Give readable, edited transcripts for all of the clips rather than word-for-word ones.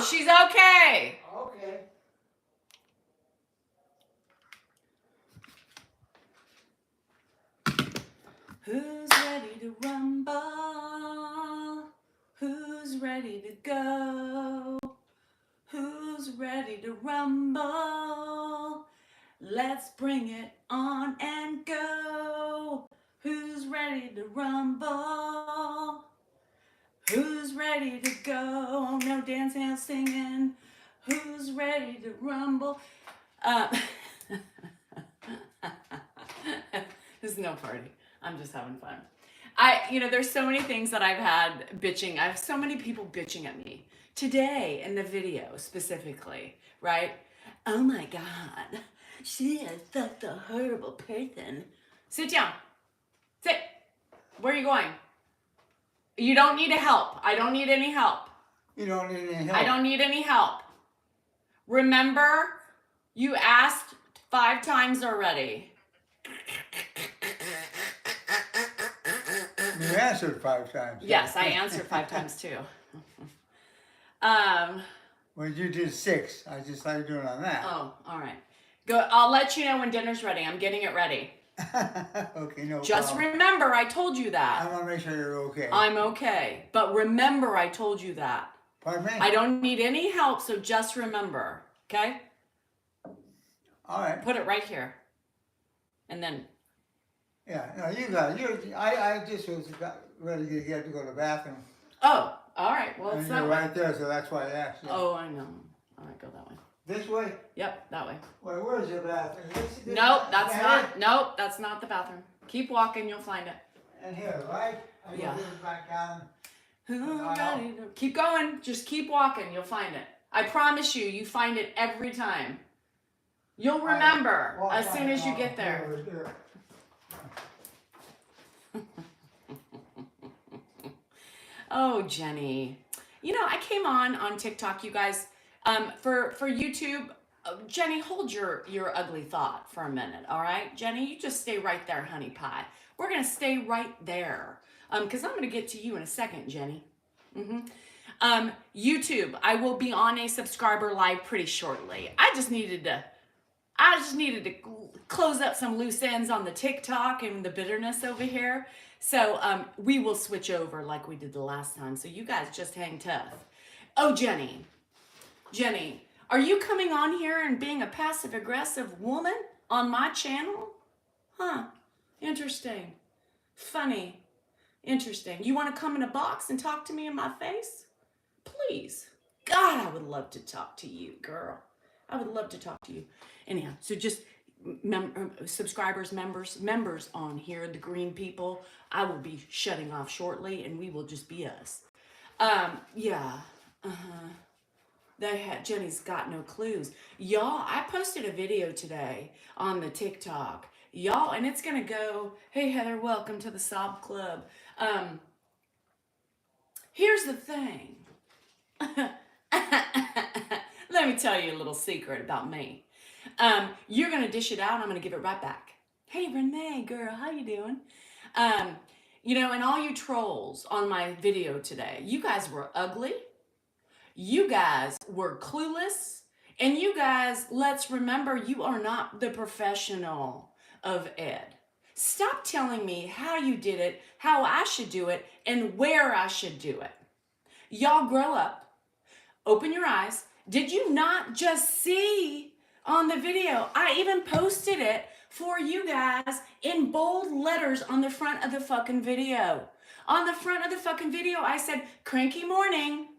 she's okay. Okay. Who's ready to rumble? Who's ready to go? Who's ready to rumble? Let's bring it on and go. Who's ready to rumble? Who's ready to go? No dancing, no singing. Who's ready to rumble? There's no party. I'm just having fun. There's so many things that I've had bitching. I have so many people bitching at me today in the video specifically, right? Oh my God, she is such a horrible person. Sit down. Sit. Where are you going? You don't need help. I don't need any help. You don't need any help. I don't need any help. Remember, you asked 5 times already. You answered 5 times. Yes, I answered 5 times too. Well, you did 6. I just started doing on that. Oh, all right. Go. I'll let you know when dinner's ready. I'm getting it ready. Okay, no Just problem. remember, I told you that. I want to make sure you're okay. I'm okay. But remember, I told you that. Pardon me? I don't need any help, so just remember. Okay? All right. Put it right here. And then... Yeah, no, you got it. I just was ready to get to go to the bathroom. Oh, all right. Well, And it's you're that right way. there, so that's why I asked you. Oh, I know. All right, go that way. This way? Yep, that way. Wait, where's your bathroom? This Nope, that's and not. here? Nope, that's not the bathroom. Keep walking, you'll find it. And here, right? I Yeah. go back down. Who ready to... Keep going. Just keep walking. You'll find it. I promise you, you find it every time. You'll remember as soon as you get there. Oh, Jenny. I came on TikTok, you guys, for YouTube. Jenny, hold your ugly thought for a minute, all right? Jenny, you just stay right there, honey pie. We're going to stay right there because I'm going to get to you in a second, Jenny. YouTube, I will be on a subscriber live pretty shortly. I just needed to close up some loose ends on the TikTok and the bitterness over here. So we will switch over like we did the last time. So you guys just hang tough. Oh, Jenny, are you coming on here and being a passive-aggressive woman on my channel? Huh, interesting, funny, interesting. You want to come in a box and talk to me in my face? Please. God, I would love to talk to you, girl. I would love to talk to you. Anyhow, so just subscribers, members on here, the green people, I will be shutting off shortly and we will just be us. Yeah. Jenny's got no clues. Y'all, I posted a video today on the TikTok. Y'all, and it's going to go, hey, Heather, welcome to the Sob Club. Here's the thing. Let me tell you a little secret about me. You're going to dish it out, and I'm going to give it right back. Hey, Renee, girl, how you doing? And all you trolls on my video today, you guys were ugly. You guys were clueless. And you guys, let's remember, you are not the professional of Ed. Stop telling me how you did it, how I should do it, and where I should do it. Y'all grow up. Open your eyes. Did you not just see on the video? I even posted it for you guys in bold letters on the front of the fucking video. On the front of the fucking video, I said, cranky morning,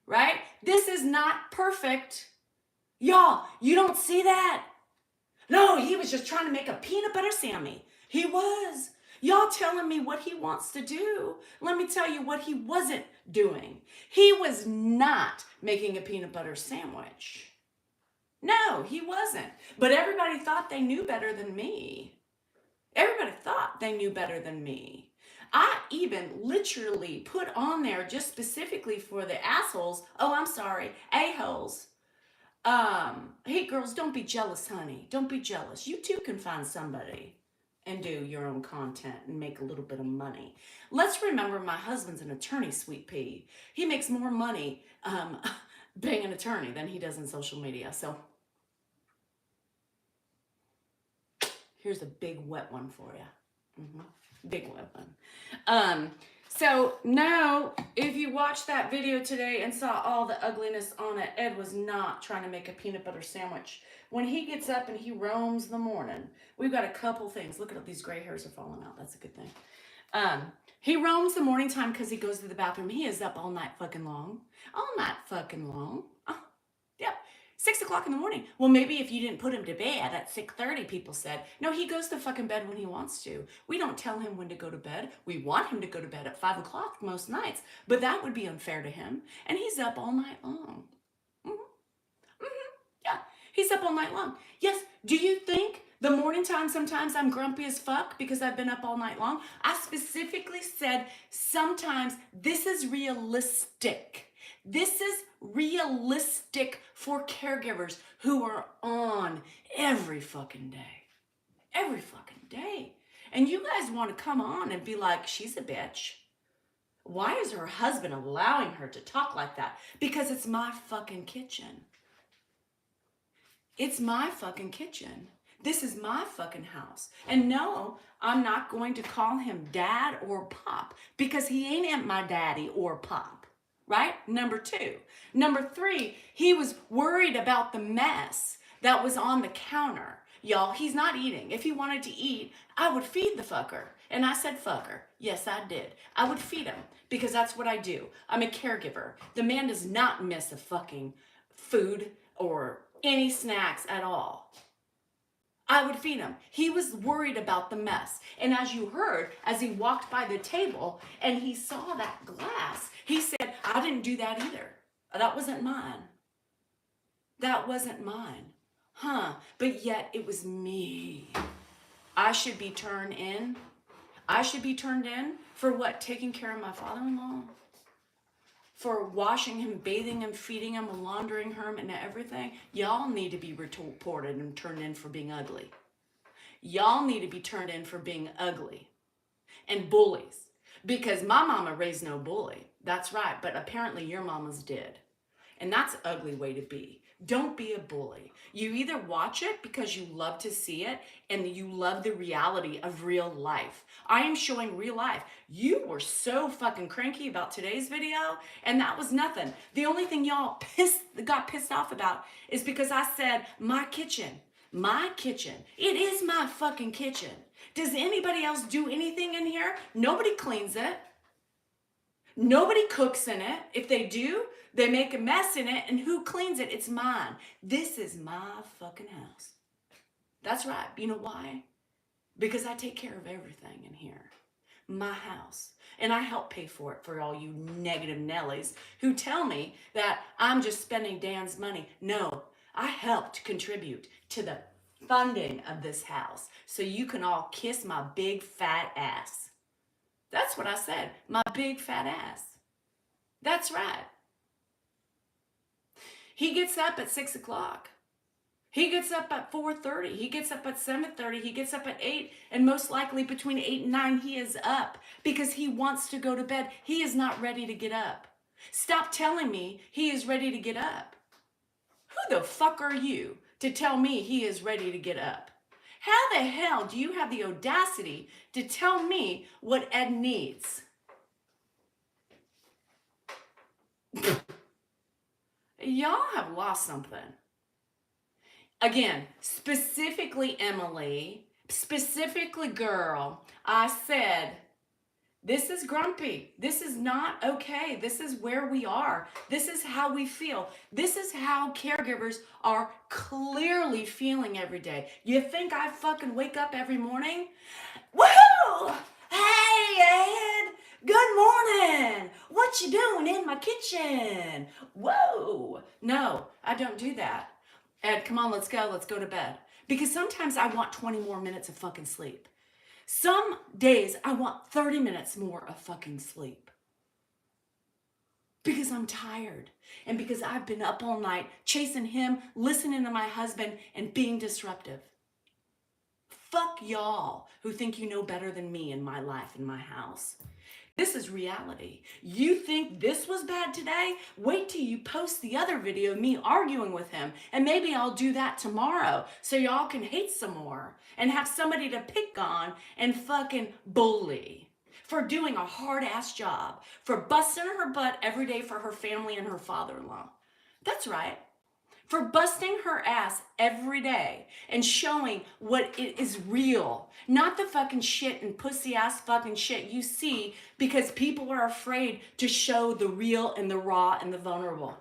right? This is not perfect. Y'all, you don't see that? No, he was just trying to make a peanut butter sandwich. He was. Y'all telling me what he wants to do. Let me tell you what he wasn't doing. He was not making a peanut butter sandwich. No, he wasn't. But everybody thought they knew better than me. Everybody thought they knew better than me. I even literally put on there just specifically for the assholes. Oh, I'm sorry, a-holes. Hey, girls, don't be jealous, honey. Don't be jealous. You too can find somebody and do your own content and make a little bit of money. Let's remember my husband's an attorney, sweet pea. He makes more money being an attorney than he does in social media. So here's a big wet one for you. Big wet one. So no, if you watched that video today and saw all the ugliness on it, Ed was not trying to make a peanut butter sandwich. When he gets up and he roams the morning, we've got a couple things. Look at all these gray hairs are falling out. That's a good thing. He roams the morning time because he goes to the bathroom. He is up all night fucking long. All night fucking long. Yep. 6 o'clock in the morning. Well, maybe if you didn't put him to bed at 6:30, people said. No, he goes to fucking bed when he wants to. We don't tell him when to go to bed. We want him to go to bed at 5 o'clock most nights. But that would be unfair to him. And he's up all night long. Yeah. He's up all night long. Yes. Do you think the morning time sometimes I'm grumpy as fuck because I've been up all night long? I specifically said sometimes this is realistic. This is realistic for caregivers who are on every fucking day. Every fucking day. And you guys want to come on and be like, she's a bitch. Why is her husband allowing her to talk like that? Because it's my fucking kitchen. It's my fucking kitchen. This is my fucking house. And no, I'm not going to call him dad or pop because he ain't my daddy or pop. Right? Number 2. Number 3, he was worried about the mess that was on the counter. Y'all, he's not eating. If he wanted to eat, I would feed the fucker. And I said fucker. Yes, I did. I would feed him because that's what I do. I'm a caregiver. The man does not miss a fucking food or any snacks at all. I would feed him. He was worried about the mess. And as you heard, as he walked by the table and he saw that glass, he said, I didn't do that either. That wasn't mine. That wasn't mine. But yet it was me. I should be turned in. I should be turned in for what? Taking care of my father-in-law? For washing him, bathing him, feeding him, laundering him, and everything. Y'all need to be reported and turned in for being ugly. Y'all need to be turned in for being ugly and bullies. Because my mama raised no bully. That's right. But apparently your mamas did. And that's an ugly way to be. Don't be a bully. You either watch it because you love to see it and you love the reality of real life. I am showing real life. You were so fucking cranky about today's video and that was nothing. The only thing y'all got pissed off about is because I said my kitchen. My kitchen. It is my fucking kitchen. Does anybody else do anything in here? Nobody cleans it. Nobody cooks in it. If they do, they make a mess in it, and who cleans it? It's mine. This is my fucking house. That's right. You know why? Because I take care of everything in here. My house. And I help pay for it for all you negative Nellies who tell me that I'm just spending Dan's money. No, I helped contribute to the funding of this house so you can all kiss my big fat ass. That's what I said. My big fat ass. That's right. He gets up at 6 o'clock. He gets up at 4:30. He gets up at 7:30. He gets up at 8. And most likely between 8 and 9, he is up because he wants to go to bed. He is not ready to get up. Stop telling me he is ready to get up. Who the fuck are you to tell me he is ready to get up? How the hell do you have the audacity to tell me what Ed needs? Y'all have lost something. Again, specifically Emily, specifically girl, I said, this is grumpy. This is not okay. This is where we are. This is how we feel. This is how caregivers are clearly feeling every day. You think I fucking wake up every morning? Woohoo! Hey, Ed! Good morning! What you doing in my kitchen? Whoa! No, I don't do that. Ed, come on, let's go. Let's go to bed. Because sometimes I want 20 more minutes of fucking sleep. Some days I want 30 minutes more of fucking sleep. Because I'm tired. And because I've been up all night chasing him, listening to my husband, and being disruptive. Fuck y'all who think you know better than me in my life, in my house. This is reality. You think this was bad today? Wait till you post the other video of me arguing with him, and maybe I'll do that tomorrow so y'all can hate some more and have somebody to pick on and fucking bully for doing a hard-ass job, for busting her butt every day for her family and her father-in-law. That's right. For busting her ass every day and showing what it is real, not the fucking shit and pussy ass fucking shit you see because people are afraid to show the real and the raw and the vulnerable.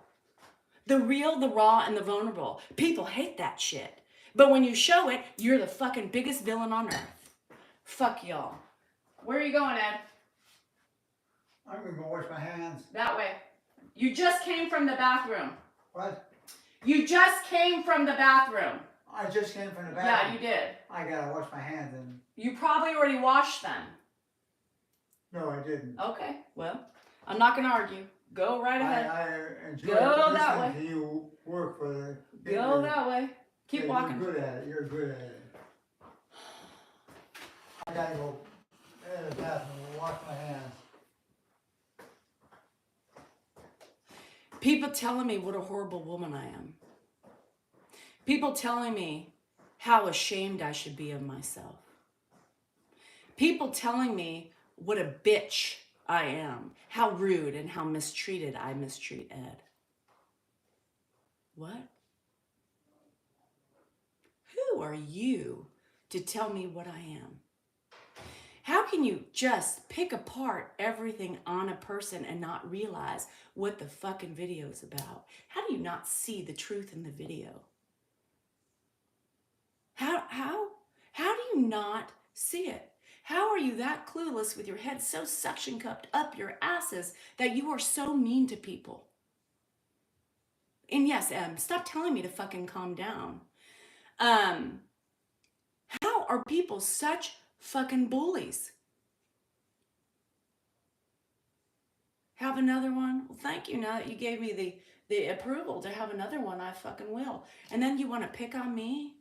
The real, the raw, and the vulnerable. People hate that shit. But when you show it, you're the fucking biggest villain on earth. Fuck y'all. Where are you going, Ed? I'm gonna go wash my hands. That way. You just came from the bathroom. What? You just came from the bathroom. I just came from the Yeah, bathroom. you did. I gotta wash my hands and. You probably already washed them. No, I didn't. Okay, well, I'm not going to argue. Go right ahead. I enjoy Go that listening to you work for the. Go that way. Keep Yeah, walking. You're good at it. You're good at it. I gotta go in the bathroom and wash my hands. People telling me what a horrible woman I am. People telling me how ashamed I should be of myself. People telling me what a bitch I am, how rude and how mistreated I mistreat Ed. What? Who are you to tell me what I am? How can you just pick apart everything on a person and not realize what the fucking video is about? How do you not see the truth in the video? How do you not see it? How are you that clueless with your head so suction cupped up your asses that you are so mean to people? And yes, stop telling me to fucking calm down. How are people such fucking bullies? Have another one? Well, thank you. Now that you gave me the approval to have another one, I fucking will. And then you want to pick on me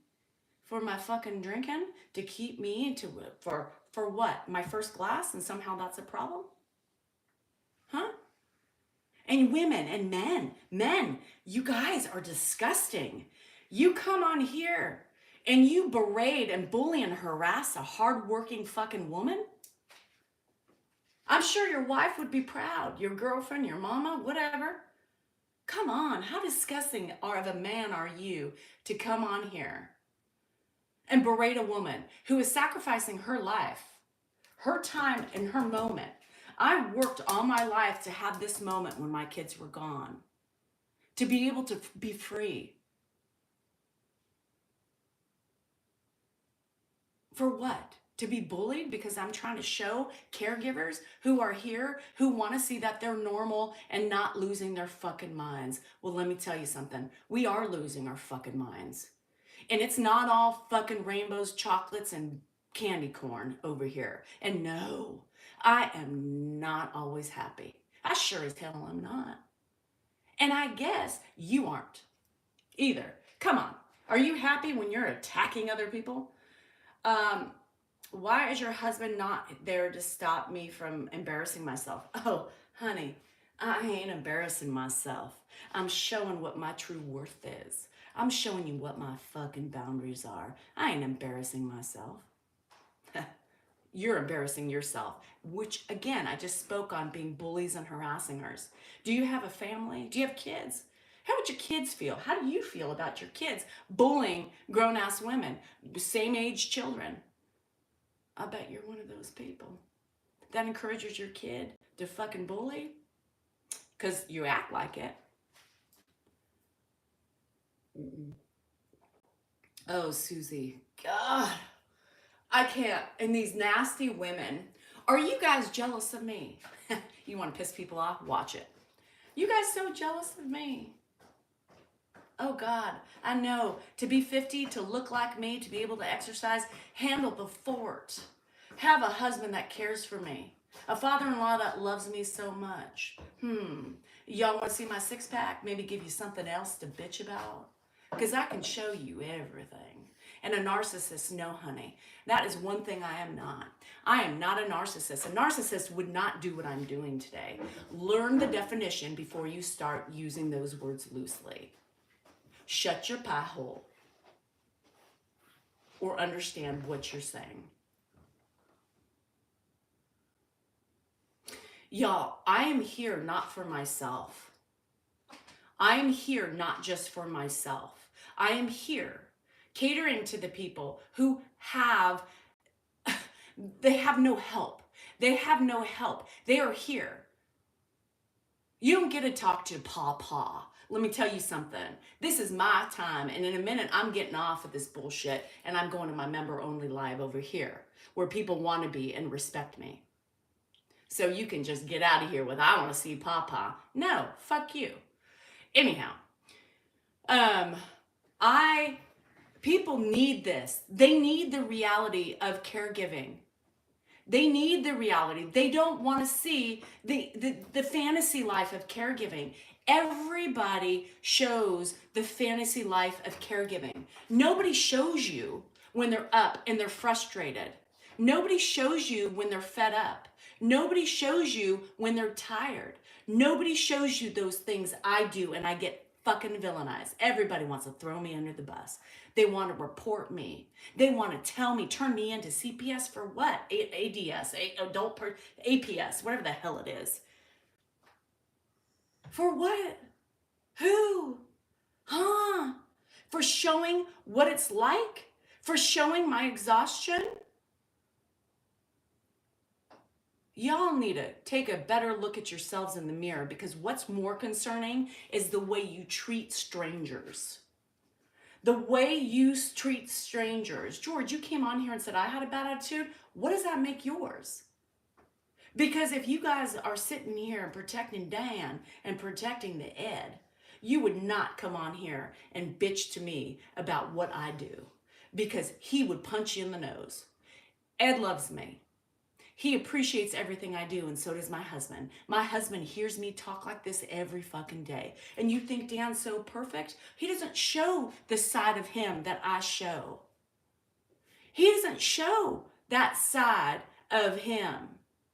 for my fucking drinking, to keep me for what? My first glass, and somehow that's a problem? Huh? And women and men, you guys are disgusting. You come on here and you berate and bully and harass a hardworking fucking woman? I'm sure your wife would be proud, your girlfriend, your mama, whatever. Come on, how disgusting of a man are you to come on here and berate a woman who is sacrificing her life, her time, and her moment. I worked all my life to have this moment when my kids were gone, to be able to be free. For what? To be bullied because I'm trying to show caregivers who are here, who want to see that they're normal and not losing their fucking minds. Well, let me tell you something. We are losing our fucking minds. And it's not all fucking rainbows, chocolates, and candy corn over here. And no, I am not always happy. I sure as hell am not. And I guess you aren't either. Come on. Are you happy when you're attacking other people? Why is your husband not there to stop me from embarrassing myself? Oh, honey, I ain't embarrassing myself. I'm showing what my true worth is. I'm showing you what my fucking boundaries are. I ain't embarrassing myself. You're embarrassing yourself, which again, I just spoke on being bullies and harassingers. Do you have a family? Do you have kids? How would your kids feel? How do you feel about your kids bullying grown-ass women, same age children? I bet you're one of those people that encourages your kid to fucking bully because you act like it. Mm-mm. Oh, Susie, God, I can't. And these nasty women, are you guys jealous of me? You want to piss people off? Watch it. You guys so jealous of me. Oh God, I know. To be 50, to look like me, to be able to exercise, handle the fort, have a husband that cares for me, a father-in-law that loves me so much. Y'all want to see my six-pack? Maybe give you something else to bitch about? because I can show you everything. And a narcissist, no, honey. That is one thing I am not. I am not a narcissist. A narcissist would not do what I'm doing today. Learn the definition before you start using those words loosely. Shut your pie hole or understand what you're saying. Y'all, I am here not for myself. I am here not just for myself. I am here catering to the people who they have no help. They have no help. They are here. You don't get to talk to Papa. Let me tell you something. This is my time, and in a minute, I'm getting off of this bullshit, and I'm going to my member-only live over here, where people want to be and respect me. So you can just get out of here with, I want to see Papa. No, fuck you. Anyhow, people need this. They need the reality of caregiving. They need the reality. They don't want to see the fantasy life of caregiving. Everybody shows the fantasy life of caregiving. Nobody shows you when they're up and they're frustrated. Nobody shows you when they're fed up. Nobody shows you when they're tired. Nobody shows you those things I do, and I get fucking villainized. Everybody wants to throw me under the bus. They want to report me. They want to tell me, turn me into CPS for what? ADS, APS, whatever the hell it is. For what? Who? Huh? For showing what it's like? For showing my exhaustion? Y'all need to take a better look at yourselves in the mirror, because what's more concerning is the way you treat strangers. The way you treat strangers. George, you came on here and said I had a bad attitude. What does that make yours? Because if you guys are sitting here and protecting Dan and protecting the Ed, you would not come on here and bitch to me about what I do, because he would punch you in the nose. Ed loves me. He appreciates everything I do, and so does my husband. My husband hears me talk like this every fucking day. And you think Dan's so perfect? He doesn't show the side of him that I show. He doesn't show that side of him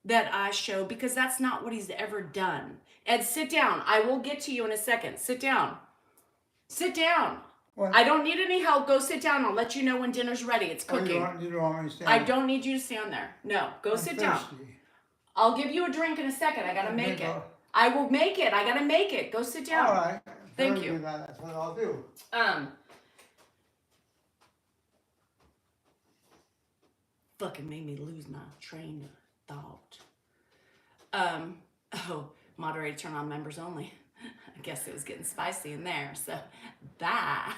that I show, because that's not what he's ever done. Ed, sit down. I will get to you in a second. Sit down. Sit down. What? I don't need any help. Go sit down. I'll let you know when dinner's ready. It's Oh, cooking. you don't want me to stand? I don't need you to stand there. No, go sit down. Thirsty. I'll give you a drink in a second. I gotta make it. Go. I will make it. I gotta make it. Go sit down. All right. Thank Very you. good. That's what I'll do. Fucking made me lose my train of thought. Oh, moderator, turn on members only. I guess it was getting spicy in there. So, bye.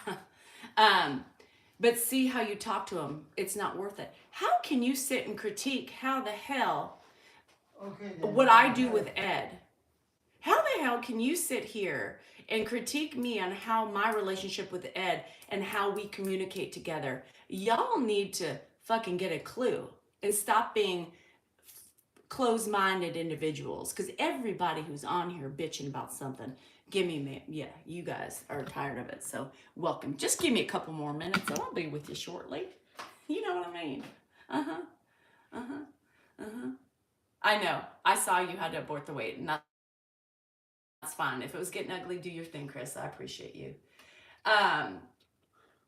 But see how you talk to him. It's not worth it. How can you sit and critique how the hell what I do with Ed? How the hell can you sit here and critique me on how my relationship with Ed and how we communicate together? Y'all need to fucking get a clue and stop being closed-minded individuals, because everybody who's on here bitching about something, yeah, you guys are tired of it, so welcome. Just give me a couple more minutes and I'll be with you shortly. You know what I mean? I know. I saw you had to abort the wait, and that's fine. If it was getting ugly, do your thing, Chris. I appreciate you.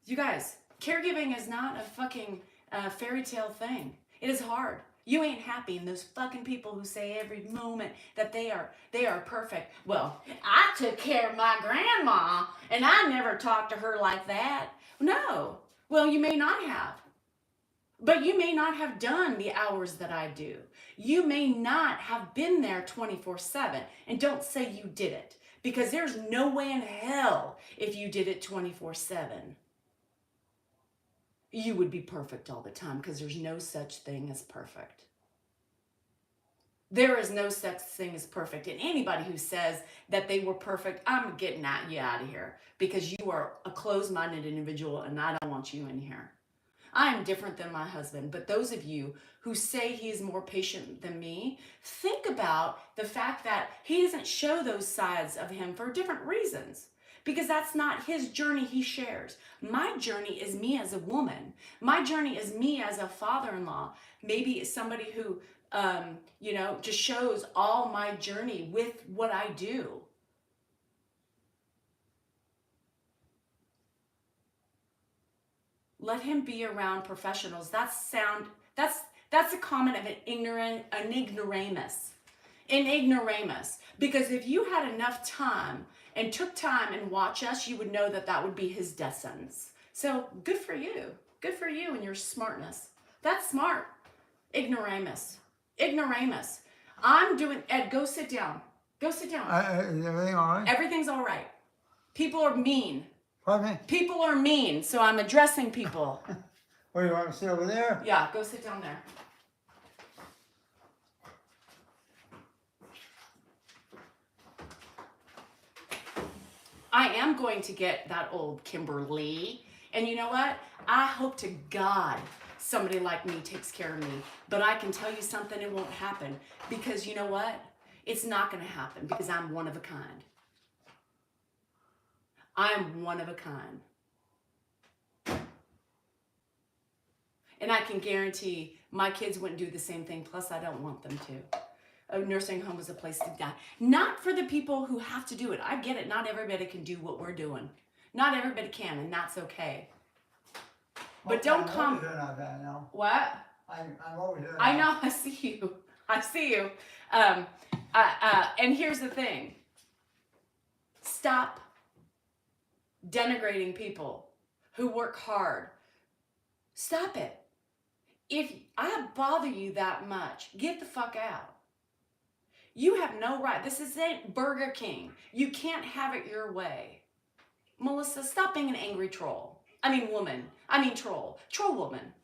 You guys, caregiving is not a fucking fairy tale thing. It is hard. You ain't happy, and those fucking people who say every moment that they are perfect. Well, I took care of my grandma, and I never talked to her like that. No. Well, you may not have. But you may not have done the hours that I do. You may not have been there 24/7. And don't say you did it, because there's no way in hell if you did it 24/7. You would be perfect all the time, because there's no such thing as perfect. There is no such thing as perfect. And anybody who says that they were perfect, I'm getting you out of here, because you are a closed-minded individual, and I don't want you in here. I am different than my husband, but those of you who say he is more patient than me, think about the fact that he doesn't show those sides of him for different reasons. because that's not his journey he shares. My journey is me as a woman. My journey is me as a father-in-law. Maybe somebody who, just shows all my journey with what I do. Let him be around professionals. That's a comment of an ignoramus. An ignoramus. Because if you had enough time and took time and watch us, you would know that that would be his death sentence. So good for you. Good for you and your smartness. That's smart. Ignoramus. Ignoramus. I'm doing, Ed, go sit down. Go sit down. Is everything all right? Everything's all right. People are mean. Pardon me? People are mean, so I'm addressing people. Where, you want to sit over there? Yeah, go sit down there. I am going to get that old Kimberly. And you know what? I hope to God somebody like me takes care of me. But I can tell you something, it won't happen. Because you know what? It's not going to happen because I'm one of a kind. I'm one of a kind. And I can guarantee my kids wouldn't do the same thing. Plus, I don't want them to. A nursing home is a place to die. Not for the people who have to do it. I get it. Not everybody can do what we're doing. Not everybody can, and that's okay. But don't come. I'm over here now, Dad, now. What? I'm over here now. I know. I see you. I see you. And here's the thing. Stop denigrating people who work hard. Stop it. If I bother you that much, get the fuck out. You have no right. This isn't Burger King. You can't have it your way. Melissa, stop being an angry troll. I mean woman. I mean troll. Troll woman.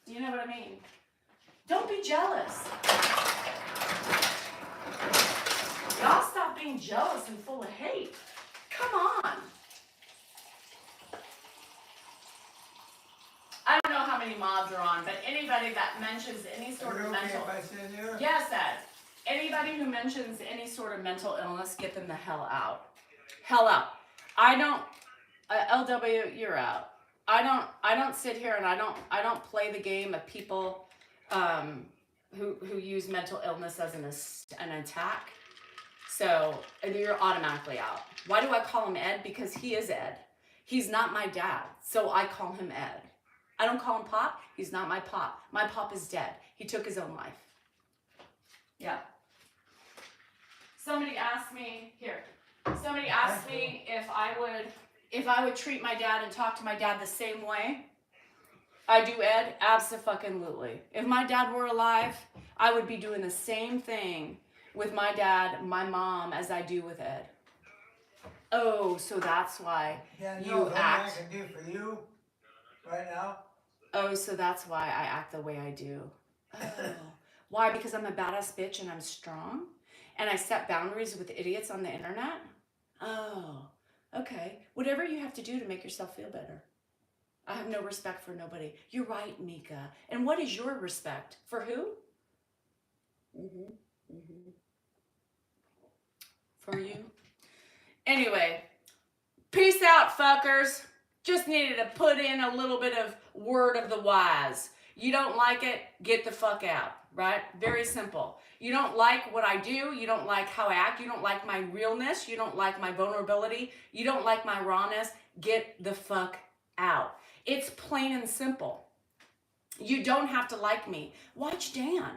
You know what I mean? Don't be jealous. Y'all stop being jealous and full of hate. Come on. I don't know how many mods are on, but anybody that mentions any sort of mental... If I sit here? Yes, Ed. Anybody who mentions any sort of mental illness, get them the hell out. Hell out. I don't... LW, you're out. I don't sit here and I don't play the game of people who use mental illness as an attack. So you're automatically out. Why do I call him Ed? Because he is Ed. He's not my dad, so I call him Ed. I don't call him Pop. He's not my Pop. My Pop is dead. He took his own life. Yeah. Somebody asked me if I would treat my dad and talk to my dad the same way I do Ed. Abso-fucking-lutely. If my dad were alive, I would be doing the same thing with my dad, my mom, as I do with Ed. Oh, so that's why you act. I can do for you right now. Oh, so that's why I act the way I do. Oh. Why? Because I'm a badass bitch and I'm strong? And I set boundaries with idiots on the internet? Oh, okay. Whatever you have to do to make yourself feel better. I have no respect for nobody. You're right, Mika. And what is your respect? For who? For you? Anyway, peace out, fuckers. Just needed to put in a little bit of word of the wise. You don't like it, get the fuck out, right? Very simple. You don't like what I do. You don't like how I act. You don't like my realness. You don't like my vulnerability. You don't like my rawness. Get the fuck out. It's plain and simple. You don't have to like me. Watch Dan.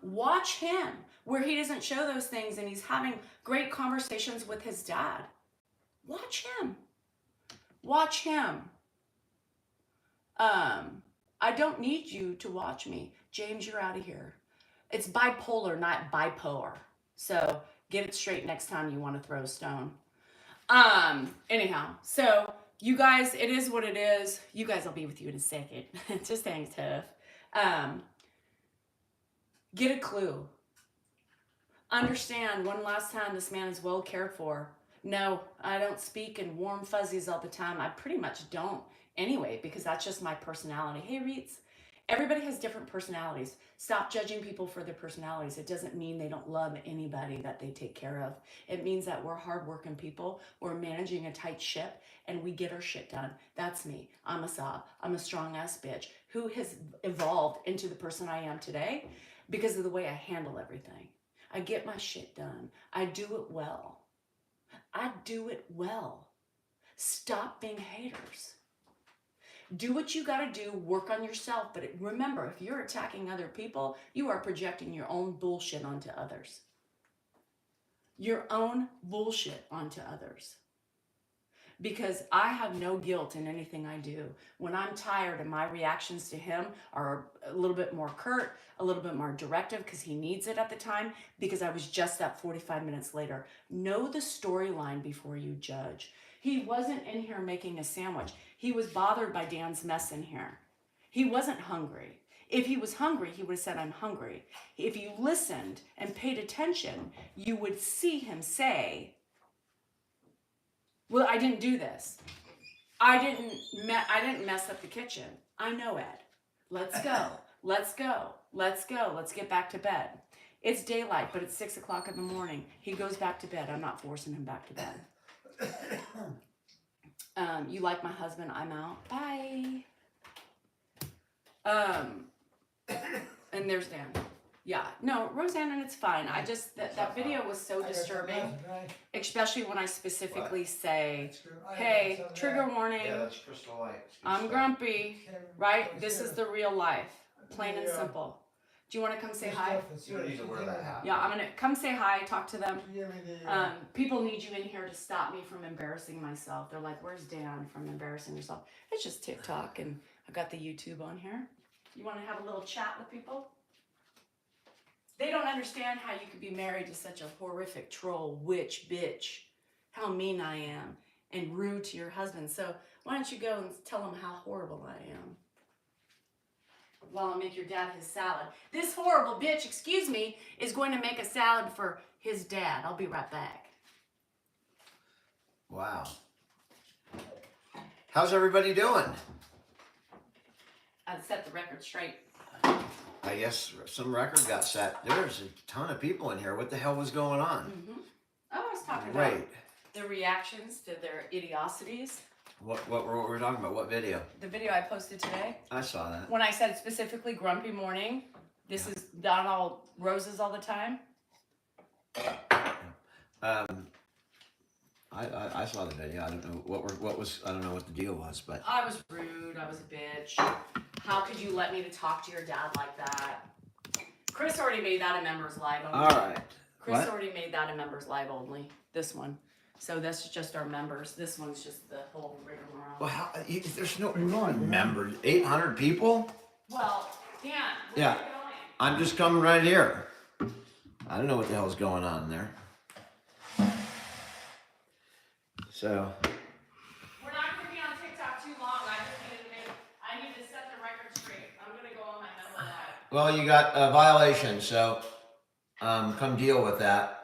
Watch him where he doesn't show those things and he's having great conversations with his dad. Watch him. Watch him. I don't need you to watch me. James, you're out of here. It's bipolar, not bipolar. So get it straight next time you want to throw a stone. Anyhow, so you guys, it is what it is. You guys will be with you in a second. Just hang tough. Get a clue. Understand one last time this man is well cared for. No, I don't speak in warm fuzzies all the time. I pretty much don't anyway, because that's just my personality. Hey, Reeds. Everybody has different personalities. Stop judging people for their personalities. It doesn't mean they don't love anybody that they take care of. It means that we're hardworking people. We're managing a tight ship and we get our shit done. That's me. I'm a sob. I'm a strong ass bitch who has evolved into the person I am today because of the way I handle everything. I get my shit done. I do it well. I do it well. Stop being haters. Do what you got to do, work on yourself. But remember, if you're attacking other people, you are projecting your own bullshit onto others. Your own bullshit onto others. Because I have no guilt in anything I do. When I'm tired and my reactions to him are a little bit more curt, a little bit more directive because he needs it at the time, because I was just that 45 minutes later. Know the storyline before you judge. He wasn't in here making a sandwich. He was bothered by Dan's mess in here. He wasn't hungry. If he was hungry, he would have said, I'm hungry. If you listened and paid attention, you would see him say, well, I didn't do this. I didn't mess up the kitchen. I know, Ed. Let's go. Let's go. Let's go. Let's get back to bed. It's daylight, but it's 6 o'clock in the morning. He goes back to bed. I'm not forcing him back to bed. You like my husband? I'm out. Bye. And there's Dan. Yeah, no, Roseanne, and it's fine. I just, that video was so disturbing, especially when I specifically say, hey, trigger warning, Yeah, that's Crystal Light. I'm grumpy, right? This is the real life, plain and simple. Do you want to come say hi? You don't need to wear that hat. Yeah, I'm going to come say hi, talk to them. People need you in here to stop me from embarrassing myself. They're like, where's Dan from embarrassing yourself? It's just TikTok, and I've got the YouTube on here. You want to have a little chat with people? They don't understand how you could be married to such a horrific troll, witch, bitch, how mean I am, and rude to your husband. So why don't you go and tell them how horrible I am while I make your dad his salad. This horrible bitch, excuse me, is going to make a salad for his dad. I'll be right back. Wow. How's everybody doing? I'd set the record straight. I guess some record got set. There's a ton of people in here. What the hell was going on? Mm-hmm. I was talking Right. about their reactions to their idiocies. What were we talking about? What video? The video I posted today. I saw that. When I said specifically grumpy morning, this is not all roses all the time. I saw the video. I don't know I don't know what the deal was, but I was rude. I was a bitch. How could you let me to talk to your dad like that? Chris already made that a members live only. all right. Chris What? already made that a members live only. This one. So that's just our members. This one's just the whole rigmarole. Well, there's no member. 800 people? Well, Dan, where Yeah. are you going? I'm just coming right here. I don't know what the hell's going on there. So. We're not going to be on TikTok too long. I need to set the record straight. I'm going to go on my member live. Well, you got a violation, so come deal with that.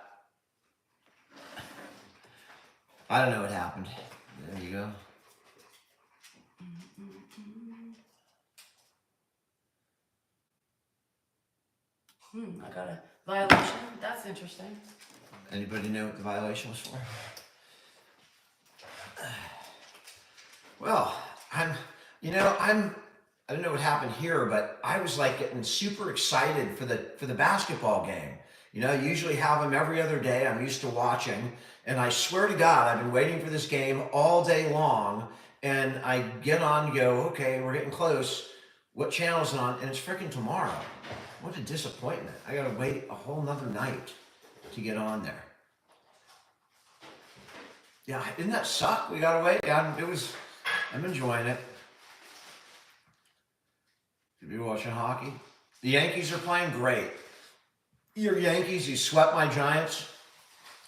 I don't know what happened. There you go. I got a violation. That's interesting. Anybody know what the violation was for? Well, I don't know what happened here, but I was like getting super excited for the basketball game. You know, you usually have them every other day. I'm used to watching, and I swear to God, I've been waiting for this game all day long. And I get on and go, okay, we're getting close. What channel's it on? And it's freaking tomorrow. What a disappointment. I gotta wait a whole nother night to get on there. Yeah, didn't that suck? We gotta wait. Yeah, I'm enjoying it. Could be watching hockey. The Yankees are playing great. Your Yankees, you swept my Giants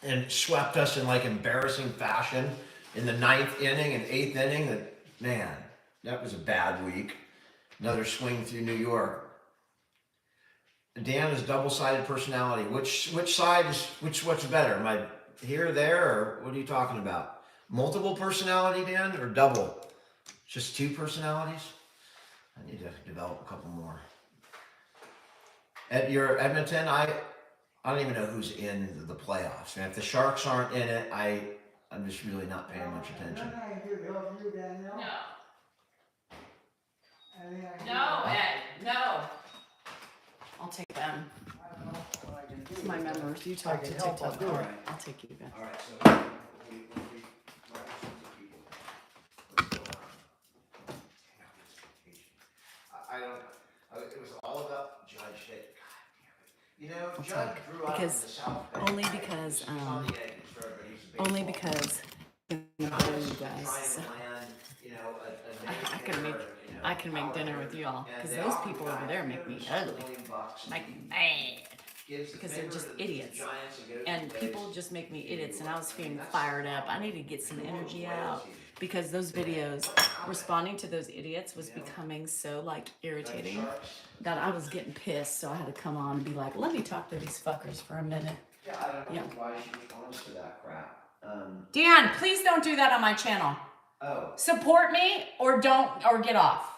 and swept us in like embarrassing fashion in the 9th inning and 8th inning. Man, that was a bad week. Another swing through New York. Dan is double-sided personality. Which side is what's better? Am I here, there, or what are you talking about? Multiple personality, Dan, or double? Just two personalities? I need to develop a couple more. At your Edmonton, I don't even know who's in the playoffs. And if the Sharks aren't in it, I'm just really not paying much attention. No. No, Ed. No. I'll take them. My members. You talk to TikTok. All right. I'll take you guys. All right, so I don't. It was all about Judge Hit. You know, Judge grew up in the South Bay. Only because only because you guys. I can make dinner with you all because those people over there make me ugly, make me mad because they're just idiots, and people just make me idiots. And I was feeling fired up. I need to get some energy out because those videos responding to those idiots was becoming so like irritating that I was getting pissed. So I had to come on and be like, let me talk to these fuckers for a minute. Yeah, I don't know why she responds to that crap. Dan, please don't do that on my channel. Oh. Support me or don't, or get off.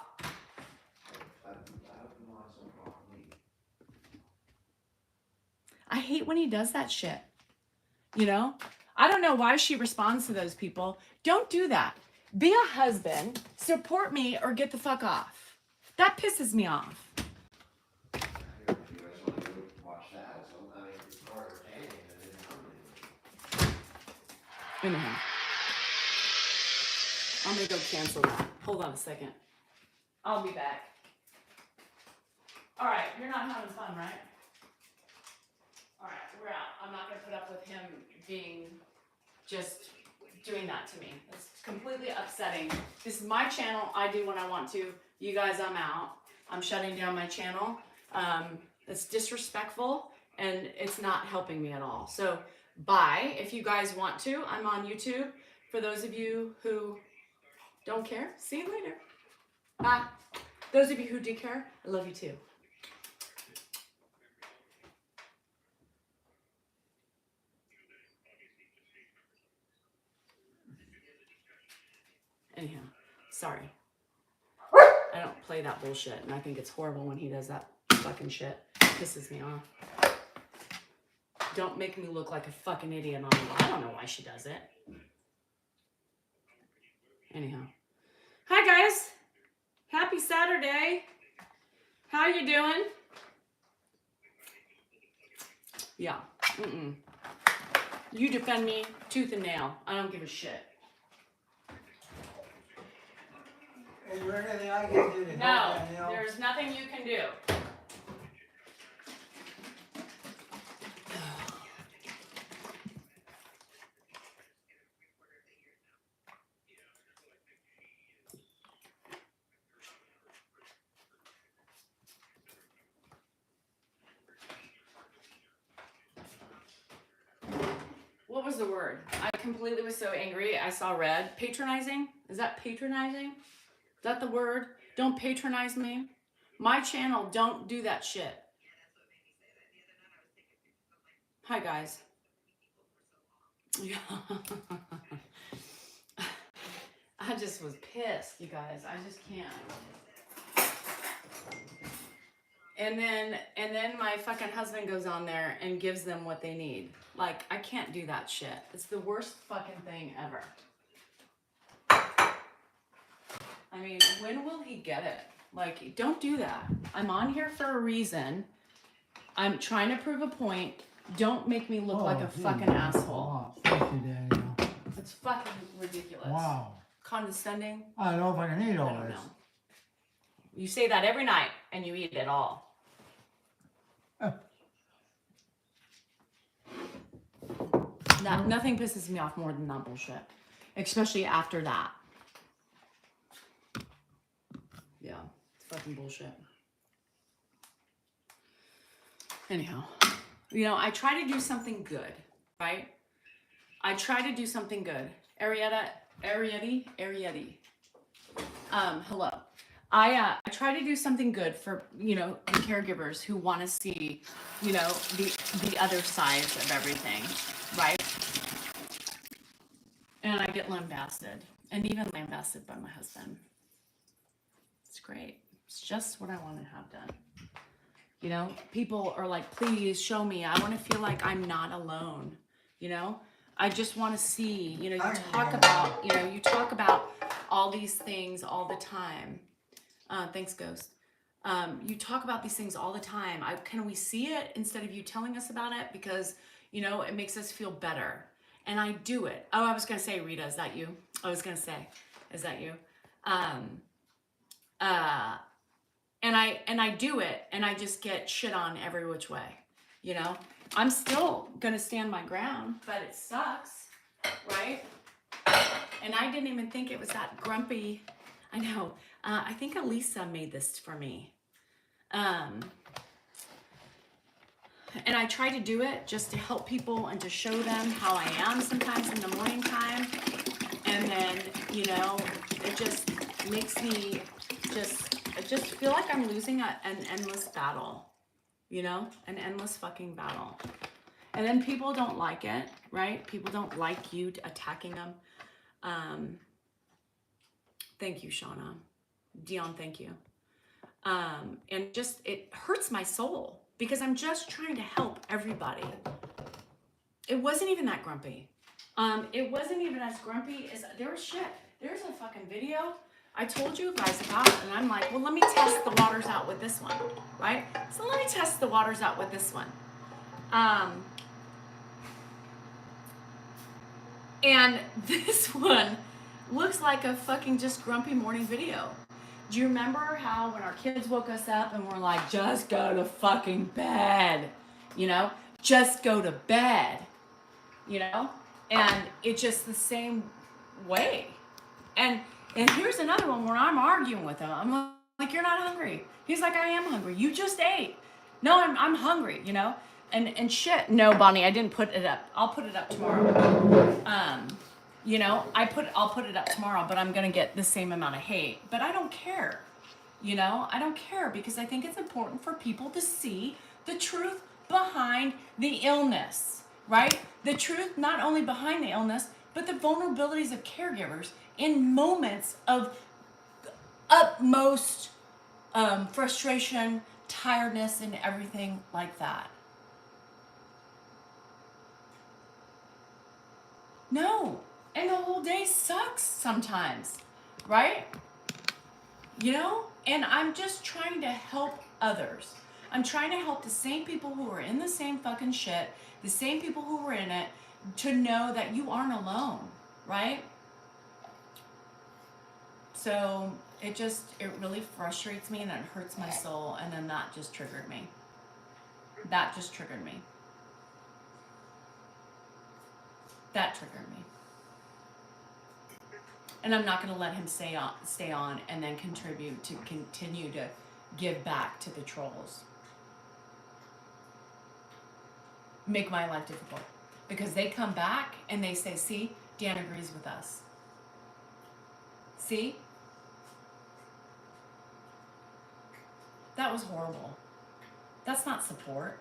I hate when he does that shit. You know? I don't know why she responds to those people. Don't do that. Be a husband, support me, or get the fuck off. That pisses me off. Anyhow. I'm gonna go cancel that. Hold on a second. I'll be back. All right, you're not having fun, right? All right, we're out. I'm not gonna put up with him being just doing that to me. It's completely upsetting. This is my channel. I do what I want to. You guys, I'm out. I'm shutting down my channel. It's disrespectful and it's not helping me at all. So bye. If you guys want to, I'm on YouTube. For those of you who don't care, see you later. Bye. Those of you who do care, I love you too. Anyhow, sorry. I don't play that bullshit, and I think it's horrible when he does that fucking shit. It pisses me off. Don't make me look like a fucking idiot on you. I don't know why she does it. Anyhow. Hi, guys. Happy Saturday. How you doing? Yeah. You defend me tooth and nail. I don't give a shit. Is there anything I can do to help No, Danielle? there's nothing you can do. What was the word? I completely was so angry. I saw red. Patronizing? Is that patronizing? Is that the word? Don't patronize me. My channel, don't do that shit. Hi, guys. Yeah. I just was pissed, you guys. I just can't. And then my fucking husband goes on there and gives them what they need. Like, I can't do that shit. It's the worst fucking thing ever. I mean, when will he get it? Like, don't do that. I'm on here for a reason. I'm trying to prove a point. Don't make me look like a fucking asshole. Thank you, Danielle. It's fucking ridiculous. Wow. Condescending. I don't know if I can eat all I don't this. know. You say that every night and you eat it all. Nothing pisses me off more than that bullshit. Especially after that. Yeah, it's fucking bullshit. Anyhow, you know, I try to do something good, right? I try to do something good. Arietti. Hello. I try to do something good for, you know, the caregivers who want to see, you know, the other sides of everything, right? And I get lambasted, and even lambasted by my husband. It's great. It's just what I want to have done. You know, people are like, please show me. I want to feel like I'm not alone. You know, I just want to see, you know, you talk about all these things all the time. Thanks, Ghost. You talk about these things all the time. Can we see it instead of you telling us about it? Because, you know, it makes us feel better. And I do it. Oh, I was going to say, Rita, is that you? I was going to say, is that you? And I do it, and I just get shit on every which way. You know, I'm still going to stand my ground, but it sucks, right? And I didn't even think it was that grumpy. I know. I think Elisa made this for me. And I try to do it just to help people and to show them how I am sometimes in the morning time. And then, you know, it just makes me I just feel like I'm losing an endless battle, you know, an endless fucking battle. And then people don't like it, right? People don't like you attacking them. Thank you, Shauna. Dion, thank you. And just, it hurts my soul because I'm just trying to help everybody. It wasn't even that grumpy. It wasn't even as grumpy as, there's a fucking video I told you guys about, and I'm like, well, let me test the waters out with this one, right? So let me test the waters out with this one. And this one looks like a fucking just grumpy morning video. Do you remember how when our kids woke us up and we're like, just go to fucking bed, you know? Just go to bed, you know? And it's just the same way. And here's another one where I'm arguing with him. I'm like, you're not hungry. He's like, I am hungry. You just ate. No, I'm hungry, you know? And shit. No, Bonnie, I didn't put it up. I'll put it up tomorrow. You know, I'll put it up tomorrow, but I'm gonna get the same amount of hate. But I don't care. You know, I don't care because I think it's important for people to see the truth behind the illness, right? The truth not only behind the illness, but the vulnerabilities of caregivers in moments of utmost frustration, tiredness, and everything like that. No, and the whole day sucks sometimes, right? You know, and I'm just trying to help others. I'm trying to help the same people who are in the same fucking shit, the same people who were in it, to know that you aren't alone, right? So it really frustrates me and it hurts my soul, and then that just triggered me. That triggered me. And I'm not going to let him stay on and then continue to give back to the trolls. Make my life difficult. Because they come back and they say, see, Dan agrees with us. See? That was horrible. That's not support.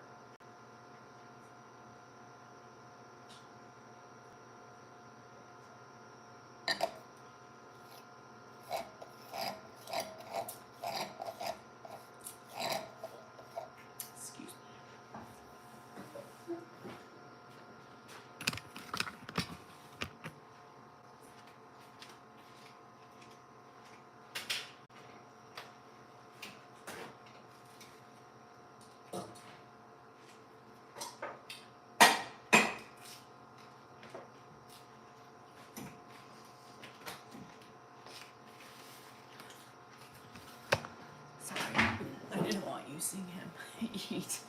Excuse me. Sorry, I didn't want you seeing him eat.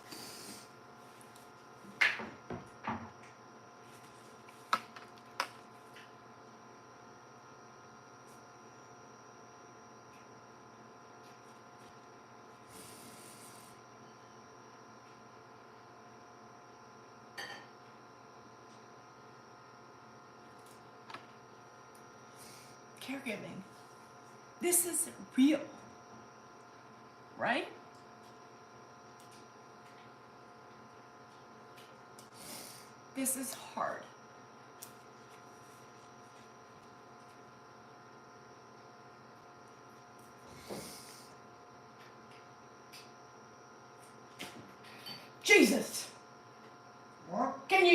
Caregiving. This is real, right? This is hard.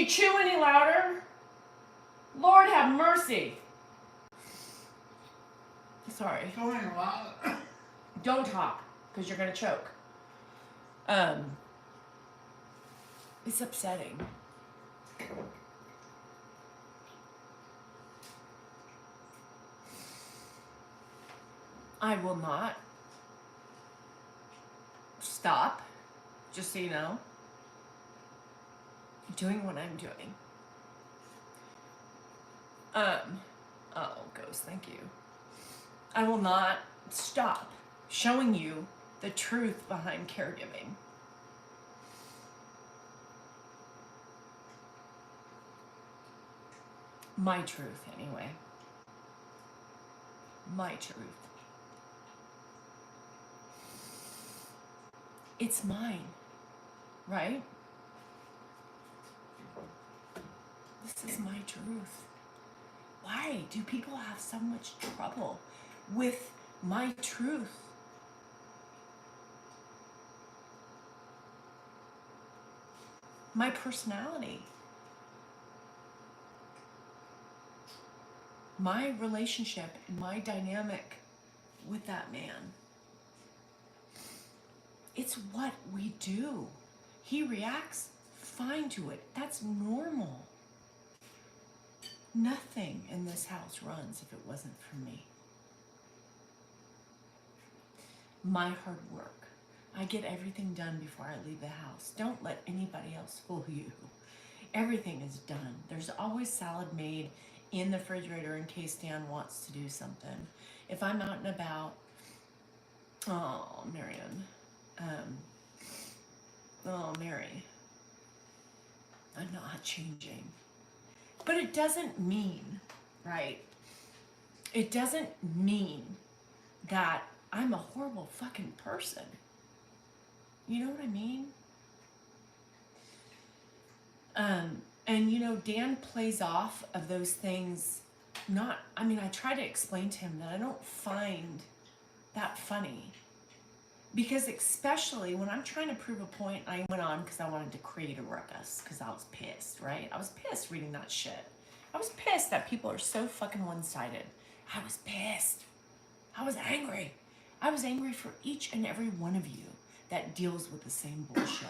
you chew any louder? Lord have mercy. Sorry. Don't talk, because you're going to choke. It's upsetting. I will not stop, just so you know, doing what I'm doing. Oh, Ghost, thank you. I will not stop showing you the truth behind caregiving. My truth, anyway. My truth. It's mine, right? This is my truth. Why do people have so much trouble with my truth? My personality. My relationship and my dynamic with that man. It's what we do. He reacts fine to it. That's normal. Nothing in this house runs if it wasn't for me. My hard work. I get everything done before I leave the house. Don't let anybody else fool you. Everything is done. There's always salad made in the refrigerator in case Dan wants to do something. If I'm out and about, oh, Marion, Mary, I'm not changing. But it doesn't mean, right? It doesn't mean that I'm a horrible fucking person. You know what I mean? And you know, Dan plays off of those things. I try to explain to him that I don't find that funny. Because especially when I'm trying to prove a point, I went on because I wanted to create a ruckus because I was pissed, right? I was pissed reading that shit. I was pissed that people are so fucking one-sided. I was pissed. I was angry. I was angry for each and every one of you that deals with the same bullshit.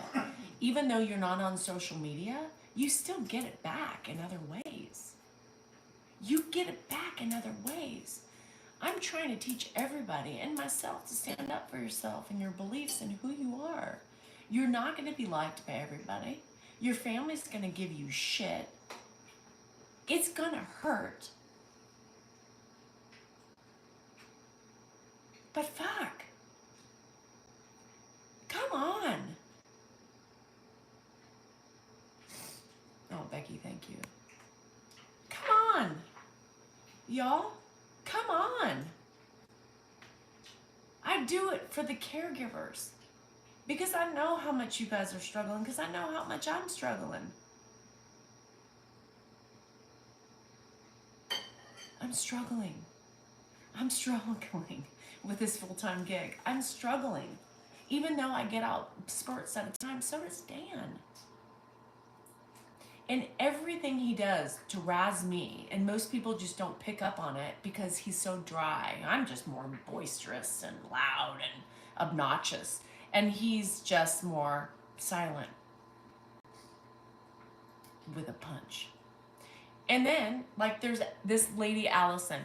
Even though you're not on social media, you still get it back in other ways. You get it back in other ways. I'm trying to teach everybody and myself to stand up for yourself and your beliefs and who you are. You're not going to be liked by everybody. Your family's going to give you shit. It's going to hurt. But fuck. Come on. Oh, Becky, thank you. Come on. Y'all, come on. I do it for the caregivers. Because I know how much you guys are struggling. Because I know how much I'm struggling. I'm struggling. I'm struggling with this full-time gig. I'm struggling. Even though I get out spurts at a time, so does Dan. And everything he does to razz me, and most people just don't pick up on it because he's so dry. I'm just more boisterous and loud and obnoxious. And he's just more silent with a punch. And then, like, there's this lady, Allison,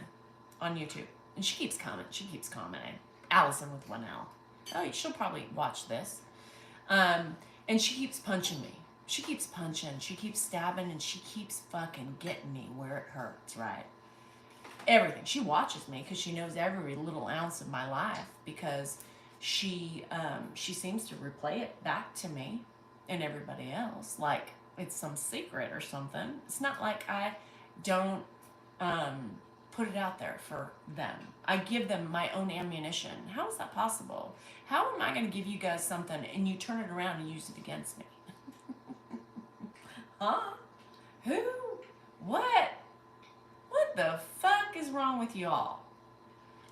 on YouTube. And she keeps commenting. Allison with one L. Oh, she'll probably watch this. And she keeps punching me. She keeps punching, she keeps stabbing, and she keeps fucking getting me where it hurts, right? Everything. She watches me because she knows every little ounce of my life because she seems to replay it back to me and everybody else like it's some secret or something. It's not like I don't put it out there for them. I give them my own ammunition. How is that possible? How am I going to give you guys something and you turn it around and use it against me? Huh? Who? What? What the fuck is wrong with y'all?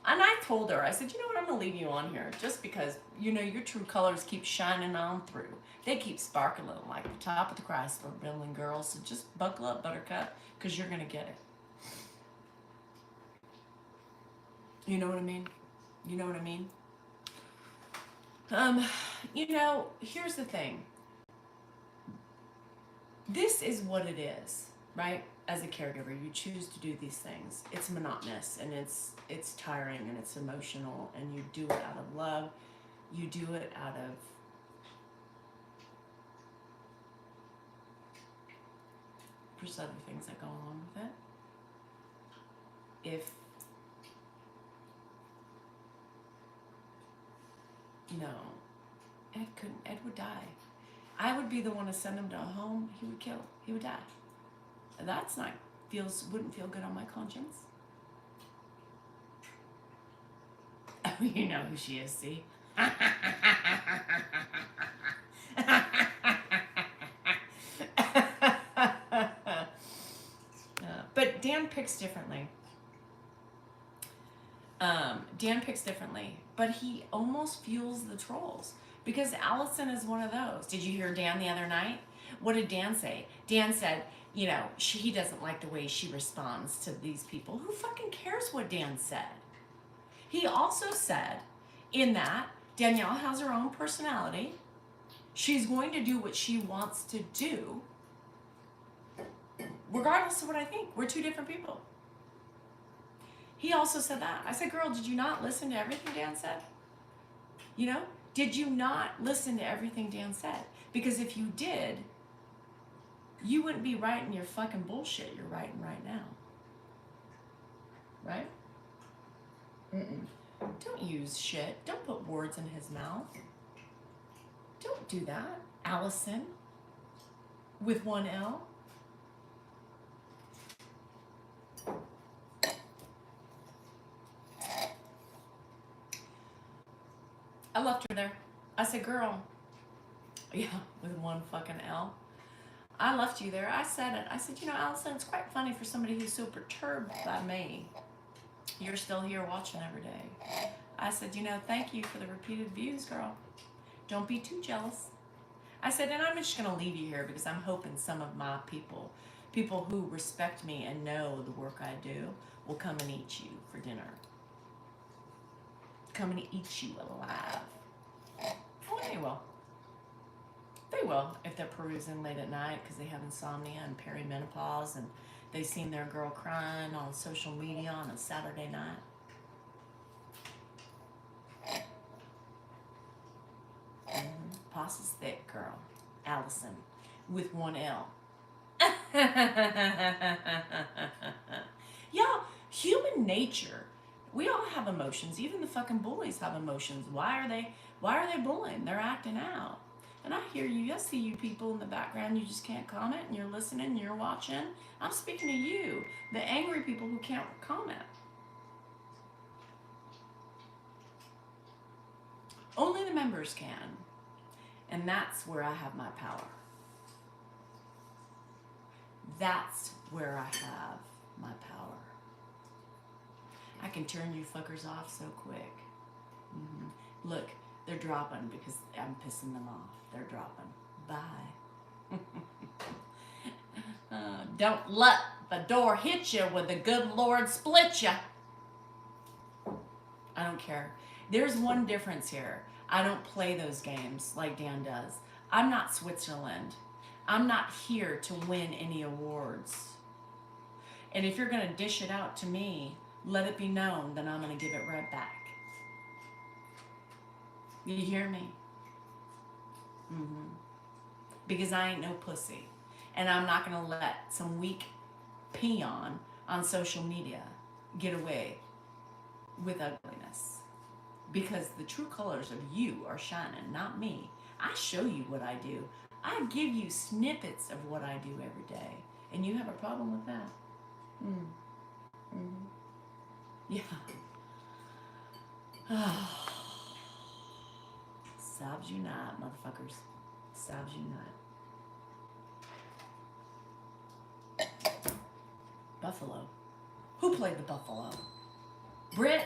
And I told her, I said, you know what, I'm going to leave you on here just because, you know, your true colors keep shining on through. They keep sparkling like the top of the Chrysler Building, girls. So just buckle up, Buttercup, because you're going to get it. You know what I mean? You know what I mean? You know, here's the thing. This is what it is, right? As a caregiver, you choose to do these things. It's monotonous and it's tiring and it's emotional, and you do it out of love. You do it out of there's other things that go along with it. If no, Ed would die. I would be the one to send him to a home. He would kill. He would die. That's not wouldn't feel good on my conscience. Oh, you know who she is, see? But Dan picks differently. Dan picks differently, but he almost fuels the trolls because Allison is one of those. Did you hear Dan the other night? What did Dan say? Dan said, you know, he doesn't like the way she responds to these people. Who fucking cares what Dan said? He also said in that Danielle has her own personality. She's going to do what she wants to do, regardless of what I think. We're two different people. He also said that. I said, girl, did you not listen to everything Dan said? You know, did you not listen to everything Dan said? Because if you did, you wouldn't be writing your fucking bullshit you're writing right now. Right? Don't use shit. Don't put words in his mouth. Don't do that. Allison, with one L. I left her there. I said, girl, yeah, with one fucking L. I left you there. I said it. I said, you know, Allison, it's quite funny for somebody who's so perturbed by me. You're still here watching every day. I said, you know, thank you for the repeated views, girl. Don't be too jealous. I said, and I'm just going to leave you here because I'm hoping some of my people who respect me and know the work I do, will come and eat you for dinner. Come and eat you alive. Oh, they will. They will if they're perusing late at night because they have insomnia and perimenopause and they've seen their girl crying on social media on a Saturday night. Posse's thick, girl. Allison with one L. Yeah, human nature. We all have emotions. Even the fucking bullies have emotions. Why are they bullying? They're acting out. And I hear you. I see you people in the background. You just can't comment and you're listening and you're watching. I'm speaking to you, the angry people who can't comment. Only the members can. And that's where I have my power. That's where I have my power. I can turn you fuckers off so quick. Look, they're dropping because I'm pissing them off. They're dropping. Bye. Don't let the door hit you when the good Lord split you. I don't care. There's one difference here. I don't play those games like Dan does. I'm not Switzerland. I'm not here to win any awards. And if you're going to dish it out to me, let it be known that I'm going to give it right back. You hear me? Because I ain't no pussy. And I'm not going to let some weak peon on social media get away with ugliness. Because the true colors of you are shining, not me. I show you what I do. I give you snippets of what I do every day. And you have a problem with that? Yeah. Sobs you not, motherfuckers. Sobs you not. Buffalo. Who played the buffalo? Britt?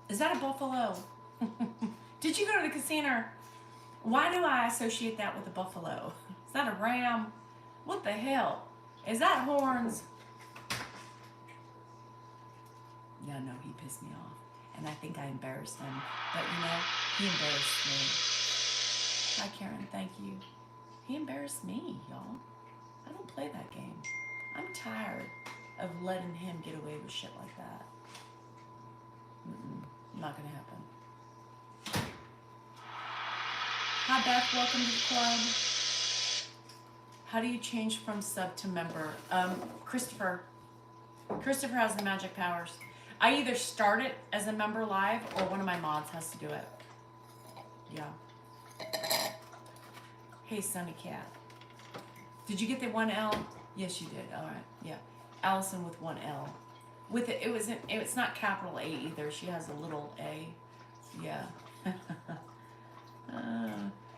Is that a buffalo? Did you go to the casino? Why do I associate that with a buffalo? Is that a ram? What the hell? Is that horns? Yeah, no, he pissed me off. And I think I embarrassed him. But you know, he embarrassed me. Hi, Karen, thank you. He embarrassed me, y'all. I don't play that game. I'm tired of letting him get away with shit like that. Not gonna happen. Hi, Beth, welcome to the club. How do you change from sub to member? Christopher has the magic powers. I either start it as a member live or one of my mods has to do it. Yeah. Hey, Sunny Cat. Did you get the 1L? Yes, you did. All right. Yeah. Allison with 1L. With it, it's not capital A either. She has a little A. Yeah.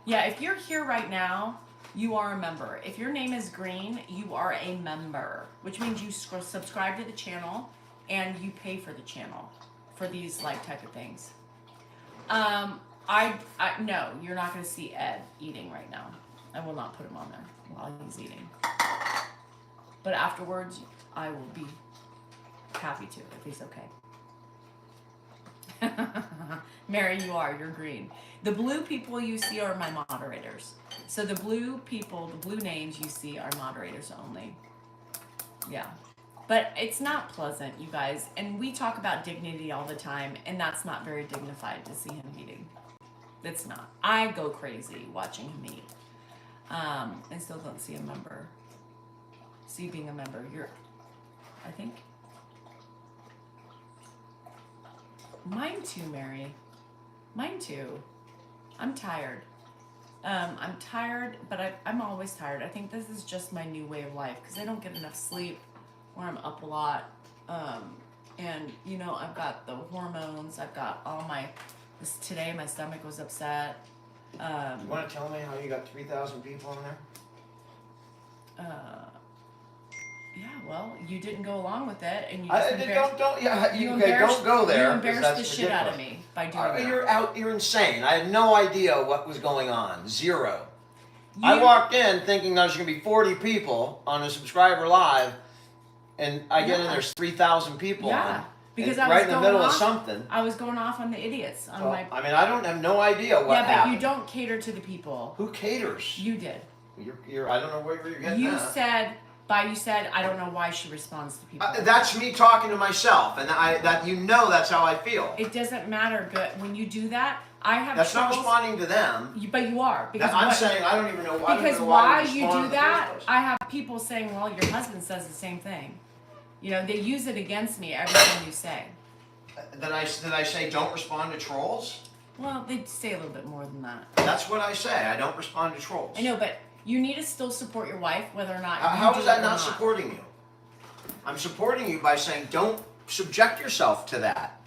Yeah, if you're here right now, you are a member. If your name is green, you are a member, which means you subscribe to the channel and you pay for the channel for these like type of things. No, you're not going to see Ed eating right now. I will not put him on there while he's eating. But afterwards, I will be happy to if he's okay. Mary, you're green. The blue people you see are my moderators. So the blue people, the blue names you see are moderators only. Yeah. But it's not pleasant, you guys. And we talk about dignity all the time, and that's not very dignified to see him eating. It's not. I go crazy watching him eat. And still don't see a member. See you being a member. I think. Mine too, Mary. Mine too. I'm tired. I'm tired, but I'm always tired. I think this is just my new way of life because I don't get enough sleep or I'm up a lot. And, you know, I've got the hormones. I've got all today my stomach was upset. You want to tell me how you got 3,000 people in there? Yeah, well, you didn't go along with it, and you don't go there. You embarrassed the shit out of me by doing that. You're insane. I had no idea what was going on. Zero. I walked in thinking there's going to be 40 people on a subscriber live, and I get in there's 3,000 people. Yeah. Because I was right in the middle of something. I was going off on the idiots. I don't have no idea what happened. Yeah, but you don't cater to the people. Who caters? You did. I don't know where you're getting You that. you said, I don't know why she responds to people. That's me talking to myself, and that's how I feel. It doesn't matter. Good when you do that. That's not responding to them. But you are because I'm saying I don't even know why. Because why you do that? I have people saying, "Well, your husband says the same thing." You know, they use it against me every time you say. Did I say don't respond to trolls? Well, they say a little bit more than that. That's what I say. I don't respond to trolls. I know, but you need to still support your wife, whether or not. How is that not supporting you? I'm supporting you by saying don't subject yourself to that.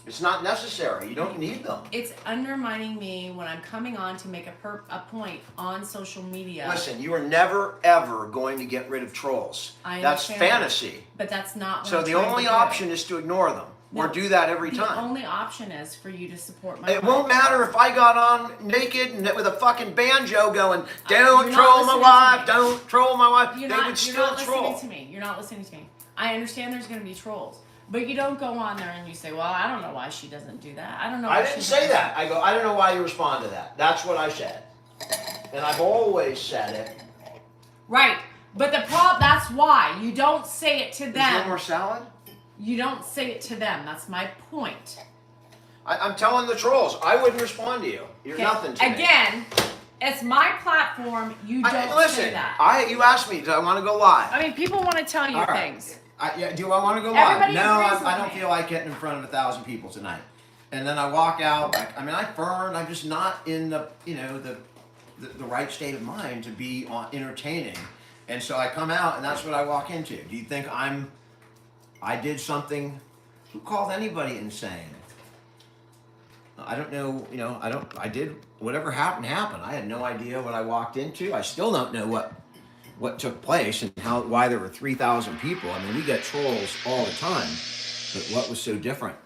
It's not necessary. You don't need them. It's undermining me when I'm coming on to make a point on social media. Listen, you are never, ever going to get rid of trolls. That's fantasy. But that's not what So the only option is to ignore them. Or do that every time. The only option is for you to support my It won't matter if I got on naked and with a fucking banjo going, don't troll my wife, don't troll my wife. They would still troll. You're not listening to me. You're not listening to me. I understand there's going to be trolls. But you don't go on there and you say, well, I don't know why she doesn't do that. I don't know why I didn't say that. I go, I don't know why you respond to that. That's what I said. And I've always said it. Right. But that's why. You don't say it to them. Is there more salad? You don't say it to them. That's my point. I'm telling the trolls, I wouldn't respond to you. You're nothing to me. Again, it's my platform. You don't say that. You asked me, do I want to go live? I mean, people want to tell you things. Do I want to go live? Everybody No, agrees with I don't me. feel like getting in front of 1,000 people tonight. And then I walk out. I'm just not in the right state of mind to be entertaining. And so I come out, and that's what I walk into. Do you think I did something? Who called anybody insane? I don't know. I did whatever happened. I had no idea what I walked into. I still don't know what took place and why there were 3,000 people. I mean, we get trolls all the time, but what was so different?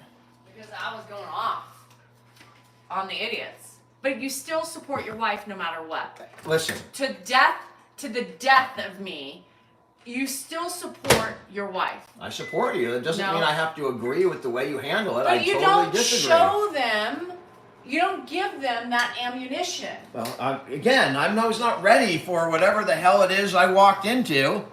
Because I was going off. on the idiots, but you still support your wife no matter what. Listen. To the death of me, you still support your wife. I support you. It doesn't mean I have to agree with the way you handle it. But I you totally don't disagree. show them, you don't give them that ammunition. Well, again, I was not ready for whatever the hell it is I walked into.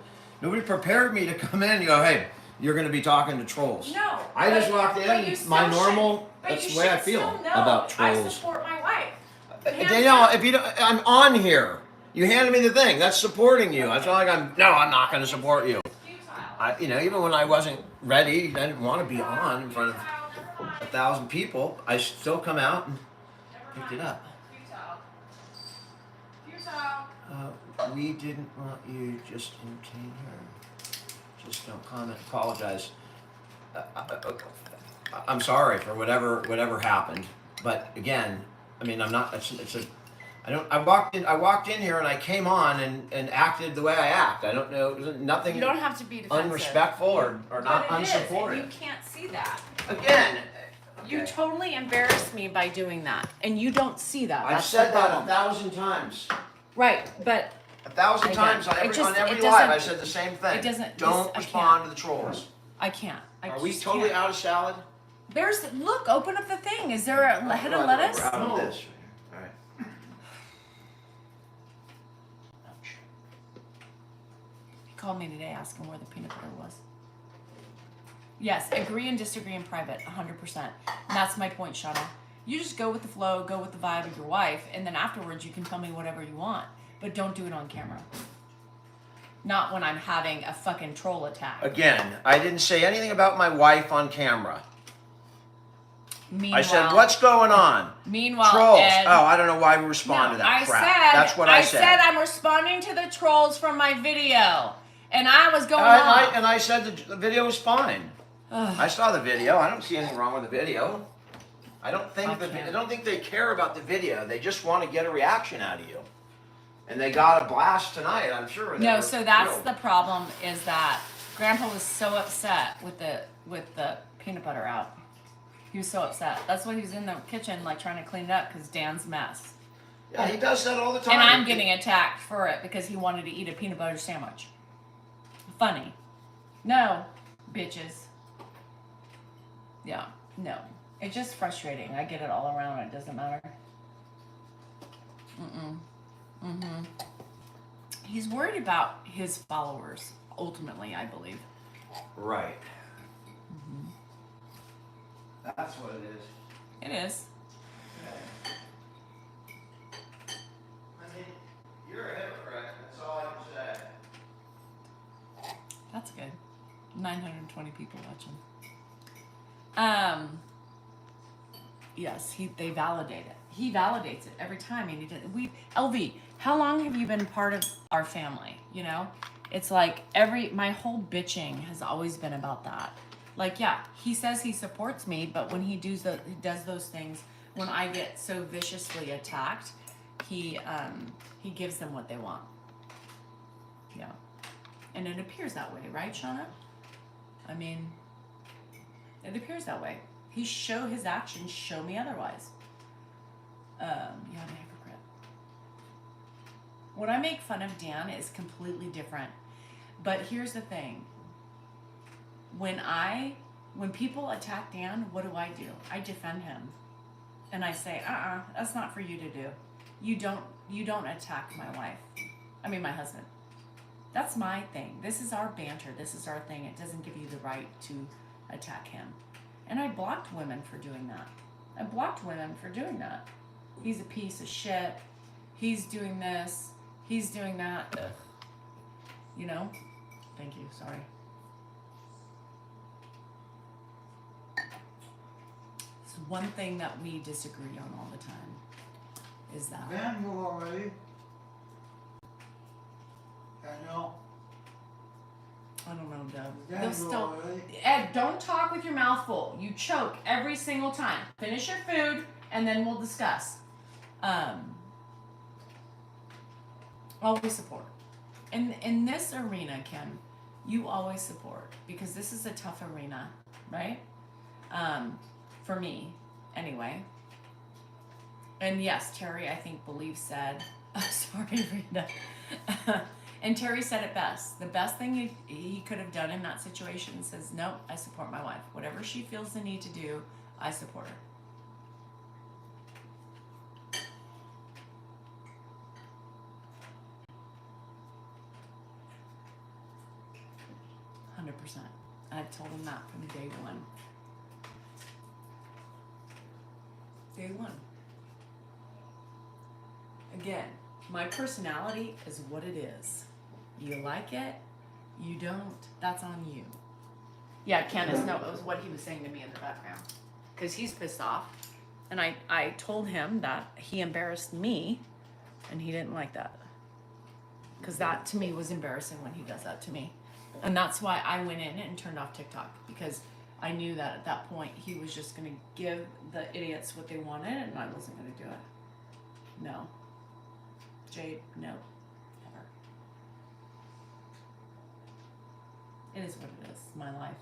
Nobody prepared me to come in and go, hey, you're going to be talking to trolls. No. I just walked in, my normal, that's the way I feel about trolls. I support my wife. Danielle, if you don't, I'm on here. You handed me the thing. That's supporting you. It's not like I'm not going to support you. Even when I wasn't ready, I didn't want to be on in front of 1,000 people. I still come out and picked it up. We didn't want you just entertain her. Just don't comment. Apologize. I'm sorry for whatever happened. But again, I mean, I'm not. I walked in here and I came on and acted the way I act. I don't know. There's nothing. You don't have to be defensive. Unrespectful or not unsupportive. You can't see that. Again. You totally embarrassed me by doing that, and you don't see that. I've said that 1,000 times. Right, but 1,000 times on every live, I said the same thing. It doesn't. Don't respond to the trolls. I can't. Are we totally out of salad? Look, open up the thing. Is there a head of lettuce? We're out of this. All right. He called me today asking where the peanut butter was. Yes, agree and disagree in private, 100%. And that's my point, Shauna. You just go with the flow, go with the vibe of your wife, and then afterwards you can tell me whatever you want. But don't do it on camera. Not when I'm having a fucking troll attack. Again, I didn't say anything about my wife on camera. Meanwhile, I said, what's going on? Meanwhile, trolls. Ed, I don't know why we respond to that crap. That's what I said. I said I'm responding to the trolls from my video. And I was going on. And I said the video was fine. I saw the video. I don't see anything wrong with the video. I don't think they care about the video. They just want to get a reaction out of you. And they got a blast tonight, I'm sure. No, so that's the problem, is that Grandpa was so upset with the peanut butter out. He was so upset. That's why he was in the kitchen, like, trying to clean it up, because Dan's mess. Yeah, he does that all the time. And I'm getting attacked for it because he wanted to eat a peanut butter sandwich. Funny. No, bitches. Yeah, no. It's just frustrating. I get it all around. It doesn't matter. He's worried about his followers, ultimately, I believe. Right. That's what it is. It is. I mean, you're a hypocrite. That's all I can say. That's good. 920 people watching. Yes, they validate it. He validates it every time. And LV, how long have you been part of our family? You know, it's like my whole bitching has always been about that. Like, yeah, he says he supports me, but when he does those things, when I get so viciously attacked, he gives them what they want. Yeah, and it appears that way, right, Shauna? I mean, it appears that way. His actions show me otherwise. Yeah, I'm a hypocrite. When I make fun of Dan, it's completely different. But here's the thing. When people attack Dan, what do? I defend him. And I say, that's not for you to do. You don't attack my wife. I mean, my husband. That's my thing. This is our banter. This is our thing. It doesn't give you the right to attack him. And I blocked women for doing that. He's a piece of shit. He's doing this. He's doing that. Ugh. You know? Thank you. Sorry. It's one thing that we disagree on all the time. Is that. Ben, you already? Daniel? I don't know, Doug. Dan, They'll you still. already? Ed, don't talk with your mouth full. You choke every single time. Finish your food, and then we'll discuss. Always support. In this arena, Kim, you always support, because this is a tough arena, right? For me, anyway. And yes, Terry, I think, said, sorry, Rita. And Terry said it best. The best thing he could have done in that situation says, nope, I support my wife. Whatever she feels the need to do, I support her. 100%. I've told him that from day one. Day one. Again, my personality is what it is. You like it, you don't, that's on you. Yeah, Candace, no, it was what he was saying to me in the background. Because he's pissed off. And I told him that he embarrassed me, and he didn't like that. Because that, to me, was embarrassing when he does that to me. And that's why I went in and turned off TikTok. Because I knew that at that point, he was just going to give the idiots what they wanted, and I wasn't going to do it. No. Jade, no. Never. It is what it is. My life.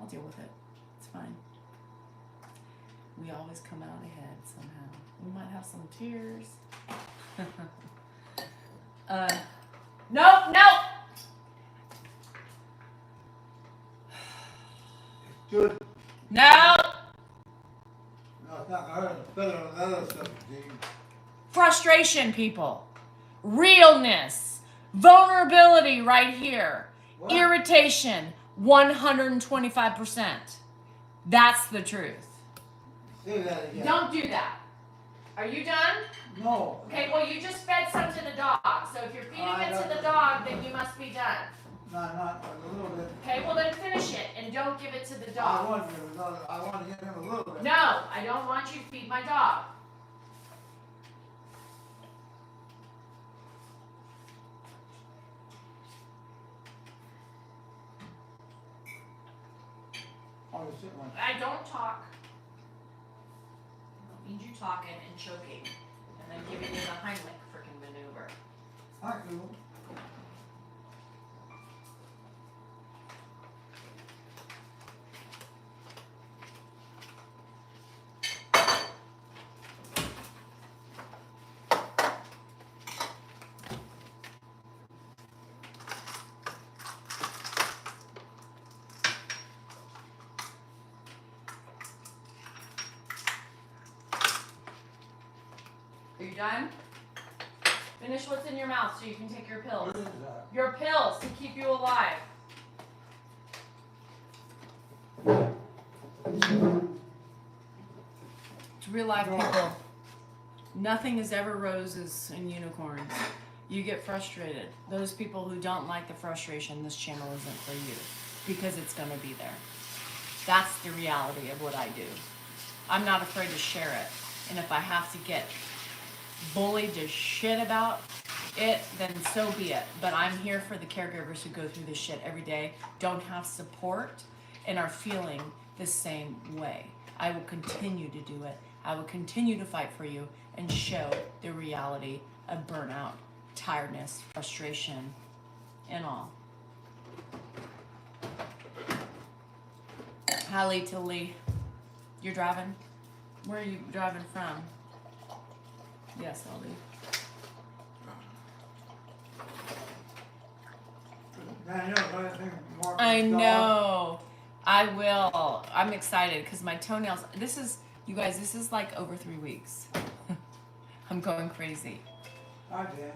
I'll deal with it. It's fine. We always come out ahead somehow. We might have some tears. No. Good. No. No, it's not gonna hurt. It's better than other stuff, Gene. Frustration, people. Realness. Vulnerability right here. What? Irritation. 125%. That's the truth. Say that again. Don't do that. Are you done? No. Okay, well, you just fed some to the dog. So if you're feeding it to the dog, then you must be done. Not a little bit. Okay, well, then finish it and don't give it to the I dog. want to give him a little bit. No, I don't want you to feed my dog. I'll just sit one. I don't talk. I don't need you talking and choking and then giving you the Heimlich freaking maneuver. I do. Are you done? Finish what's in your mouth so you can take your pills. What is that? Your pills to keep you alive. It's real life, people. Nothing is ever roses and unicorns. You get frustrated. Those people who don't like the frustration, this channel isn't for you because it's going to be there. That's the reality of what I do. I'm not afraid to share it. And if I have to get bullied to shit about it, then so be it. But I'm here for the caregivers who go through this shit every day, don't have support, and are feeling the same way. I will continue to do it. I will continue to fight for you and show the reality of burnout, tiredness, frustration, and all. Hallie Tilly, you're driving? Where are you driving from? Yes, Ollie. I know. I will. I'm excited because my toenails. This is, you guys. This is like over 3 weeks. I'm going crazy. I did.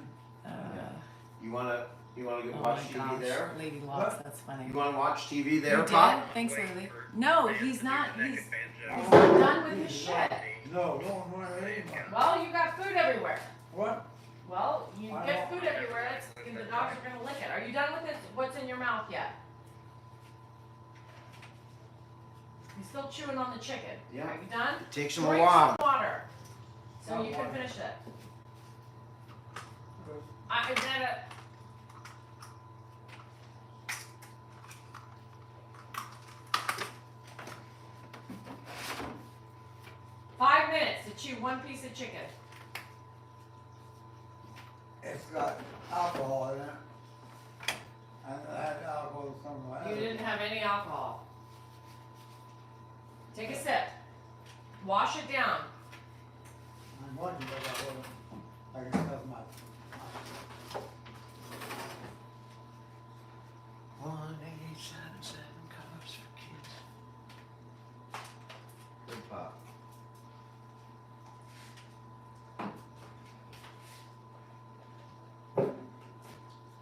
You wanna go Oh watch my TV gosh, there? Lady Locks. That's funny. You wanna watch TV You there, did? Pop? Thanks, Lily. No, he's not. He's not done with his shit. No, no, anymore. Well, you got food everywhere. What? Well, you get food everywhere. And the dogs are gonna lick it. Are you done with it? What's in your mouth yet? You're still chewing on the chicken. Yeah. Are you done? It takes them a Drink while. some water, so you can finish it. I did it. Five minutes to chew one piece of chicken. It's got alcohol in it. I had alcohol somewhere. You didn't have any alcohol. Take a sip. Wash it down. bunch of them. I can have my. 1-877 covers for kids. Good pop.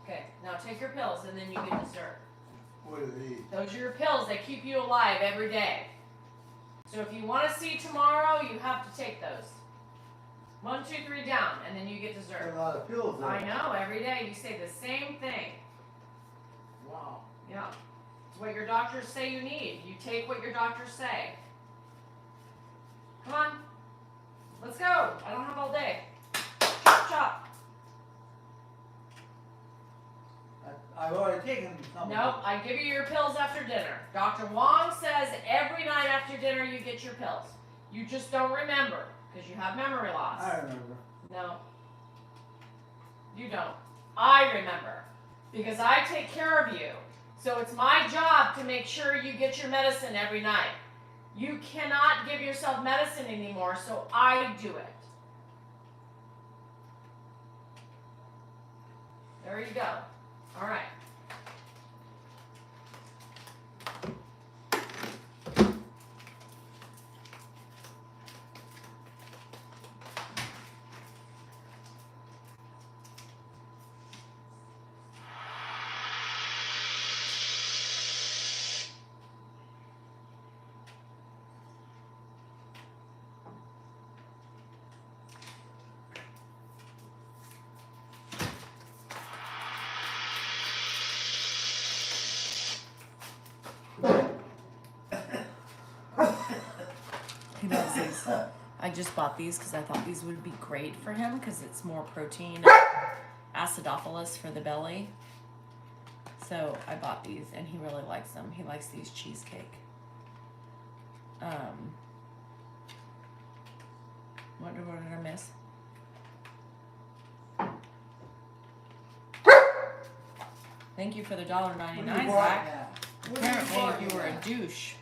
Okay, now take your pills and then you get dessert. What are these? Those are your pills that keep you alive every day. So if you want to see tomorrow, you have to take those. 1, 2, 3 down, and then you get There's dessert. a lot of pills there. I know, every day you say the same thing. Wow. Yeah. It's what your doctors say you need. You take what your doctors say. Come on. Let's go. I don't have all day. Chop, chop. I've already taken some. Nope, I give you your pills after dinner. Dr. Wong says every night after dinner you get your pills. You just don't remember because you have memory loss. I remember. No, you don't. I remember because I take care of you. So it's my job to make sure you get your medicine every night. You cannot give yourself medicine anymore, so I do it. There you go. All right. He loves these. I just bought these because I thought these would be great for him because it's more protein, acidophilus for the belly. So I bought these and he really likes them. He likes these cheesecake. What did I miss? Thank you for the $1.99, Zach. Apparently you were a douche.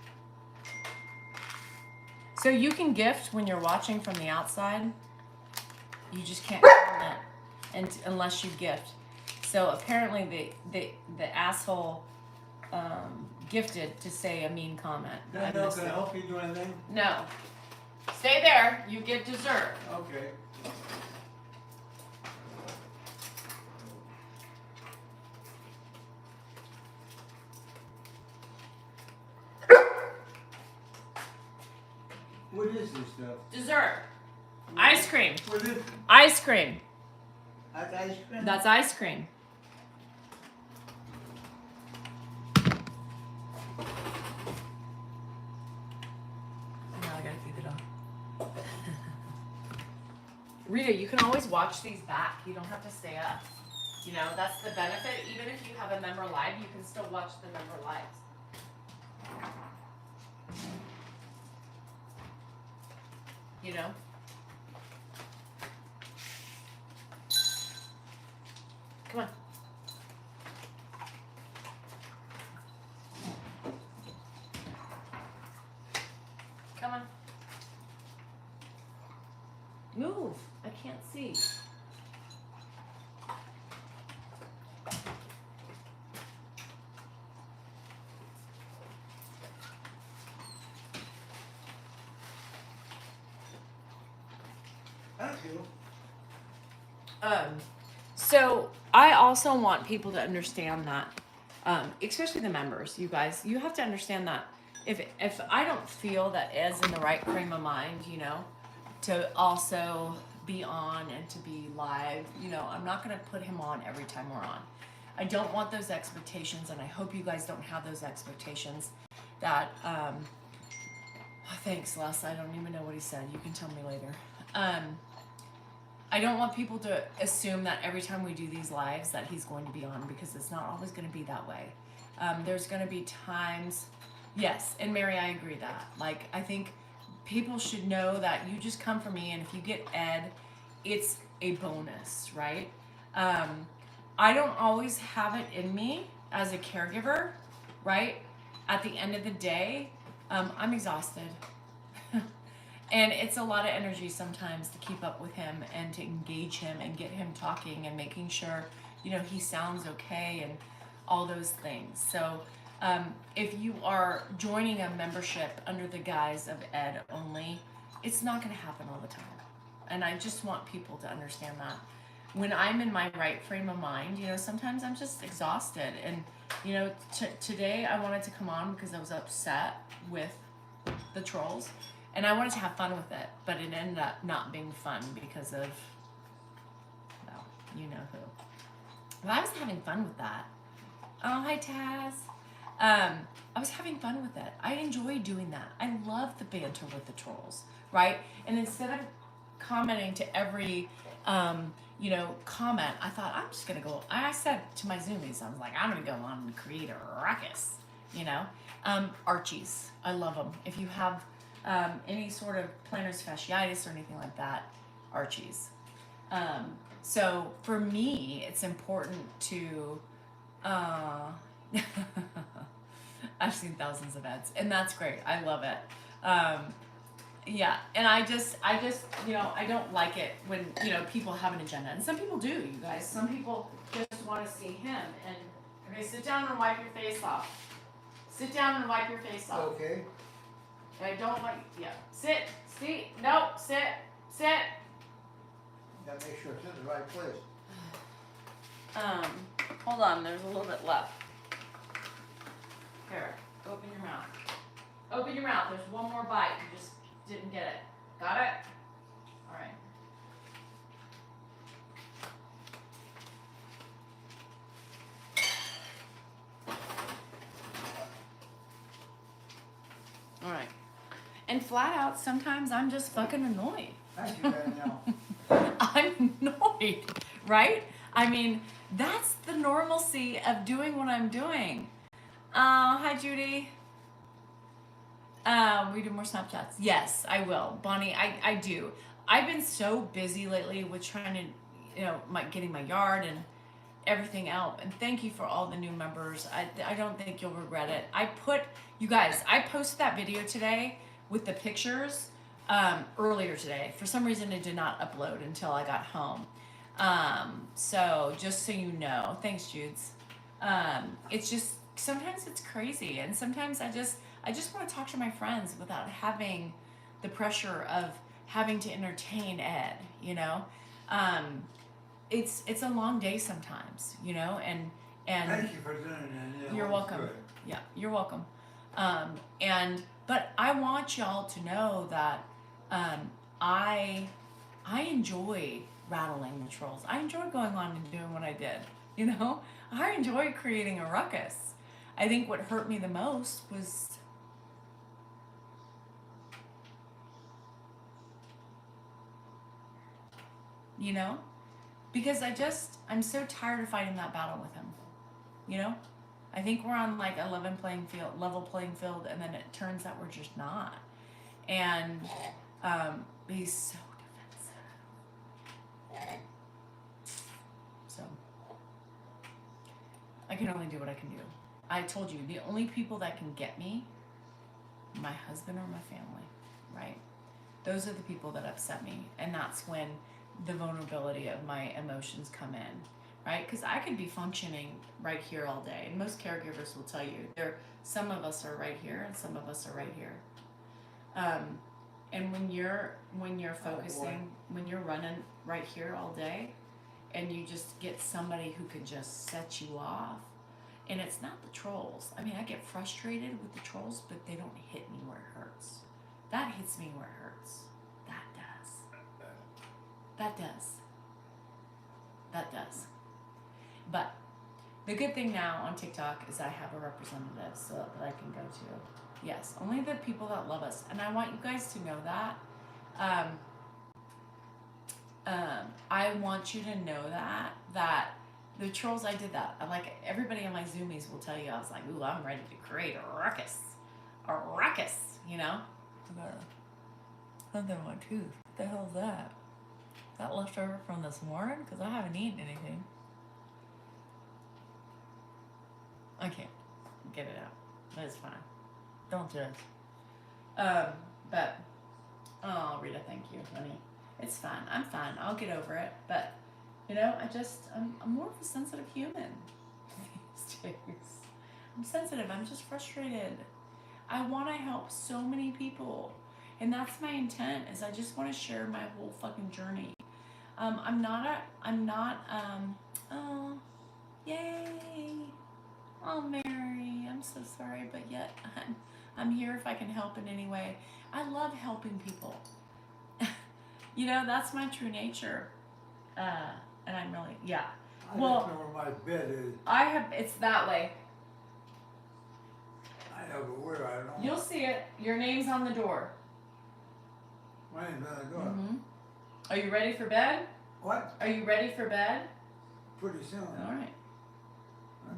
So you can gift when you're watching from the outside. You just can't comment unless you gift. So apparently the asshole gifted to say a mean comment. Can I help you do anything? No. Stay there. You get dessert. Okay. What is this stuff? Dessert. Ice cream. What is it? Ice cream. That's ice cream? That's ice cream. Now I gotta feed the dog. Rita, you can always watch these back. You don't have to stay up. You know, that's the benefit. Even if you have a member live, you can still watch the member lives. You know? Come on. Come on. Move. I can't see. Thank you. So I also want people to understand that, especially the members, you guys, you have to understand that if I don't feel that Ed's in the right frame of mind, you know, to also be on and to be live, you know, I'm not going to put him on every time we're on. I don't want those expectations, and I hope you guys don't have those expectations that, thanks, Les. I don't even know what he said. You can tell me later. I don't want people to assume that every time we do these lives that he's going to be on, because it's not always going to be that way. There's going to be times, yes, and Mary, I agree that. Like, I think people should know that you just come for me, and if you get Ed, it's a bonus, right? I don't always have it in me as a caregiver, right? At the end of the day, I'm exhausted. And it's a lot of energy sometimes to keep up with him and to engage him and get him talking and making sure, you know, he sounds okay and all those things. So if you are joining a membership under the guise of Ed only, it's not going to happen all the time. And I just want people to understand that. When I'm in my right frame of mind, you know, sometimes I'm just exhausted. And, you know, today I wanted to come on because I was upset with the trolls. And I wanted to have fun with it, but it ended up not being fun because of, well, you know who. But I was having fun with that. Oh, hi, Taz. I was having fun with it. I enjoy doing that. I love the banter with the trolls, right? And instead of commenting to every, you know, comment, I thought, I'm just going to go, I said to my Zoomies, I was like, I'm going to go on and create a ruckus, you know? Archies, I love them. If you have any sort of plantar fasciitis or anything like that, Archies. So for me, it's important to, I've seen thousands of ads, and that's great. I love it. Yeah, and I just, you know, I don't like it when, you know, people have an agenda, and some people do, you guys. Some people just want to see him. And okay, sit down and wipe your face off. Sit down and wipe your face off. Okay. I don't like, yeah. Sit, nope, sit. Gotta make sure it's in the right place. Hold on, there's a little bit left. Here, open your mouth. Open your mouth, there's one more bite, you just didn't get it. Got it? Alright. Alright. And flat out, sometimes I'm just fucking annoyed. Thank you, Danielle. I'm annoyed, right? I mean, that's the normalcy of doing what I'm doing. Hi, Judy. We do more Snapchats. Yes, I will. Bonnie, I do. I've been so busy lately with trying to, you know, getting my yard and everything else. And thank you for all the new members. I don't think you'll regret it. You guys, I posted that video today with the pictures earlier today. For some reason, it did not upload until I got home. So just so you know, thanks, Judes. It's just, sometimes it's crazy. And sometimes I just want to talk to my friends without having the pressure of having to entertain Ed, you know? It's a long day sometimes, you know, and Thank you for doing that. Yeah, you're that was welcome. good. Yeah, you're welcome. But I want y'all to know that I enjoy rattling the trolls. I enjoy going on and doing what I did, you know? I enjoy creating a ruckus. I think what hurt me the most was you know? Because I'm so tired of fighting that battle with him. You know? I think we're on like a level playing field, and then it turns out we're just not. And he's so defensive. So I can only do what I can do. I told you, the only people that can get me, my husband or my family, right? Those are the people that upset me, and that's when the vulnerability of my emotions come in, right? Because I could be functioning right here all day, and most caregivers will tell you some of us are right here and some of us are right here. And when you're focusing, when you're running right here all day, and you just get somebody who could just set you off, and it's not the trolls. I mean, I get frustrated with the trolls, but they don't hit me where it hurts. That hits me where it hurts. That does. That does. That does. But the good thing now on TikTok is I have a representative so that I can go to. Yes, only the people that love us. And I want you guys to know that. I want you to know that the trolls, I did that. Like everybody on my Zoomies will tell you, I was like, ooh, I'm ready to create a ruckus. A ruckus, you know? I got something in my tooth. What the hell is that? Is that left over from this morning? Because I haven't eaten anything. I can't get it out. But it's fine. Don't judge. But Oh, Rita, thank you, honey. It's fine. I'm fine. I'll get over it. But, you know, I'm more of a sensitive human these days. I'm sensitive. I'm just frustrated. I want to help so many people. And that's my intent, is I just want to share my whole fucking journey. Oh, yay. Oh, Mary, I'm so sorry, but yet I'm here if I can help in any way. I love helping people. You know, that's my true nature. And I'm really, yeah. I Well, don't know where my bed is. it's that way. I know, but where, I don't know. You'll see it. Your name's on the door. My name's on the door. Mm-hmm. Are you ready for bed? What? Are you ready for bed? Pretty soon. All right.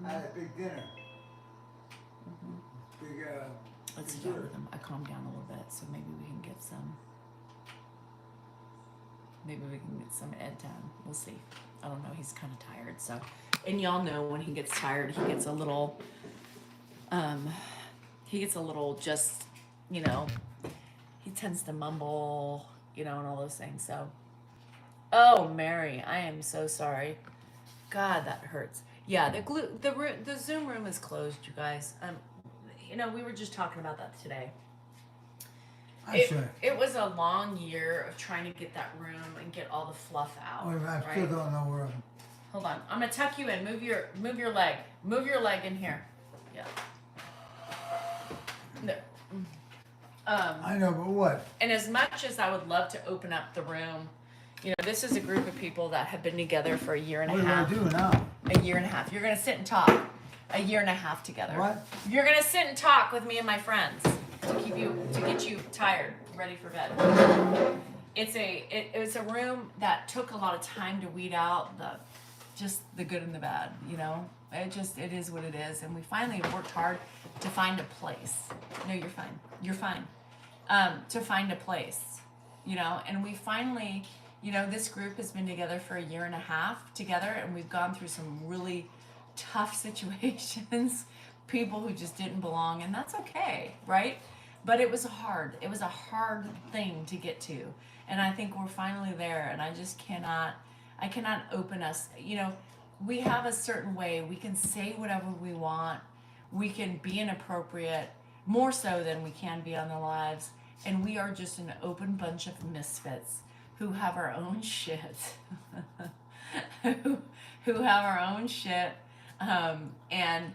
I had a big dinner. Mm-hmm. Big, Let's big start dinner. with him. I calmed down a little bit, so maybe we can get some. Maybe we can get some Ed time. We'll see. I don't know. He's kind of tired, so. And y'all know when he gets tired, he gets a little. Just, you know. He tends to mumble, you know, and all those things. So. Oh, Mary, I am so sorry. God, that hurts. Yeah, the Zoom room is closed, you guys. You know, we were just talking about that today. It was a long year of trying to get that room and get all the fluff out. I right? still don't know where I'm. Hold on, I'm gonna tuck you in. Move your leg. Move your leg in here. Yeah. No. I know, but what? And as much as I would love to open up the room, you know, this is a group of people that have been together for a year and a half. What do I do now? A year and a half. You're gonna sit and talk. A year and a half together. What? You're gonna sit and talk with me and my friends to get you tired, ready for bed. It was a room that took a lot of time to weed out the good and the bad. You know, it is what it is, and we finally worked hard to find a place. No, you're fine. You're fine. To find a place, you know, and we finally. You know, this group has been together for a year and a half together, and we've gone through some really tough situations, people who just didn't belong, and that's okay, right? But it was hard. It was a hard thing to get to, and I think we're finally there, and I cannot open us. You know, we have a certain way. We can say whatever we want. We can be inappropriate, more so than we can be on the lives, and we are just an open bunch of misfits who have our own shit, who have our own shit, and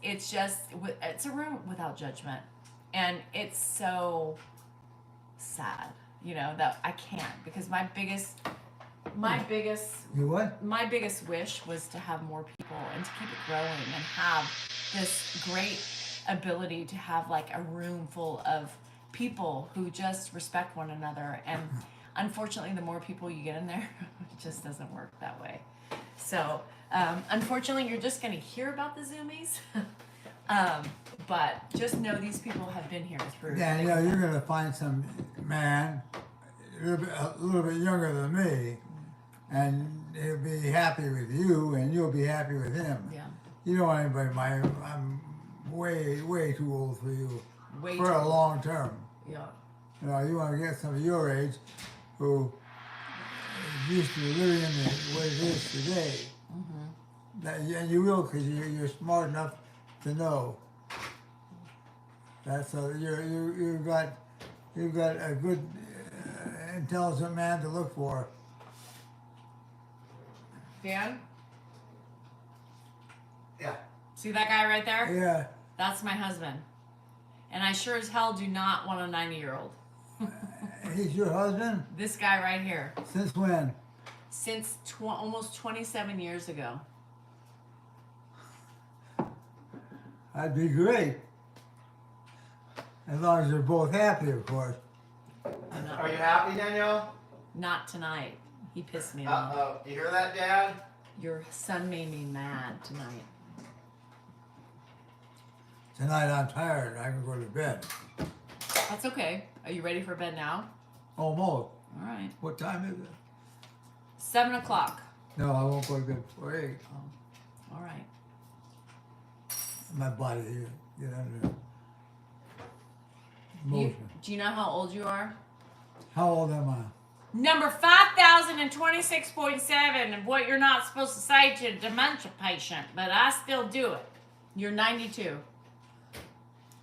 it's a room without judgment, and it's so sad, you know, that I can't, because my biggest You what? my biggest wish was to have more people and to keep it growing and have this great ability to have like a room full of people who just respect one another. And unfortunately, the more people you get in there, it just doesn't work that way. So unfortunately, you're just going to hear about the Zoomies. But just know these people have been here through. Yeah, you know, you're gonna find some man a little bit younger than me, and he'll be happy with you, and you'll be happy with him. Yeah. You know anybody? I'm way too old for you Way for too a old. long term. Yeah. You know, you want to get some of your age who is used to living in the way it is today. Mm-hmm. And you will, because you're smart enough to know. That's you've got a good, intelligent man to look for. Dan, Yeah. see that guy right there? Yeah, That's my husband. And I sure as hell do not want a 90-year-old. he's your husband? This guy right here. Since when? Since almost 27 years ago. That'd be great. As long as you're both happy, of course. I'm not, Are you happy, Danielle? not tonight. He pissed me off. Uh-oh. You hear that, Dad? Your son made me mad tonight. Tonight I'm tired. I can go to bed. That's okay. Are you ready for bed now? Almost. All right. What time is it? 7 o'clock. No, I won't go to bed before 8. Oh, all right. My body here, get under motion. Do you know how old you are? How old am I? Number 5026.7 of what you're not supposed to say to a dementia patient, but I still do it. You're 92.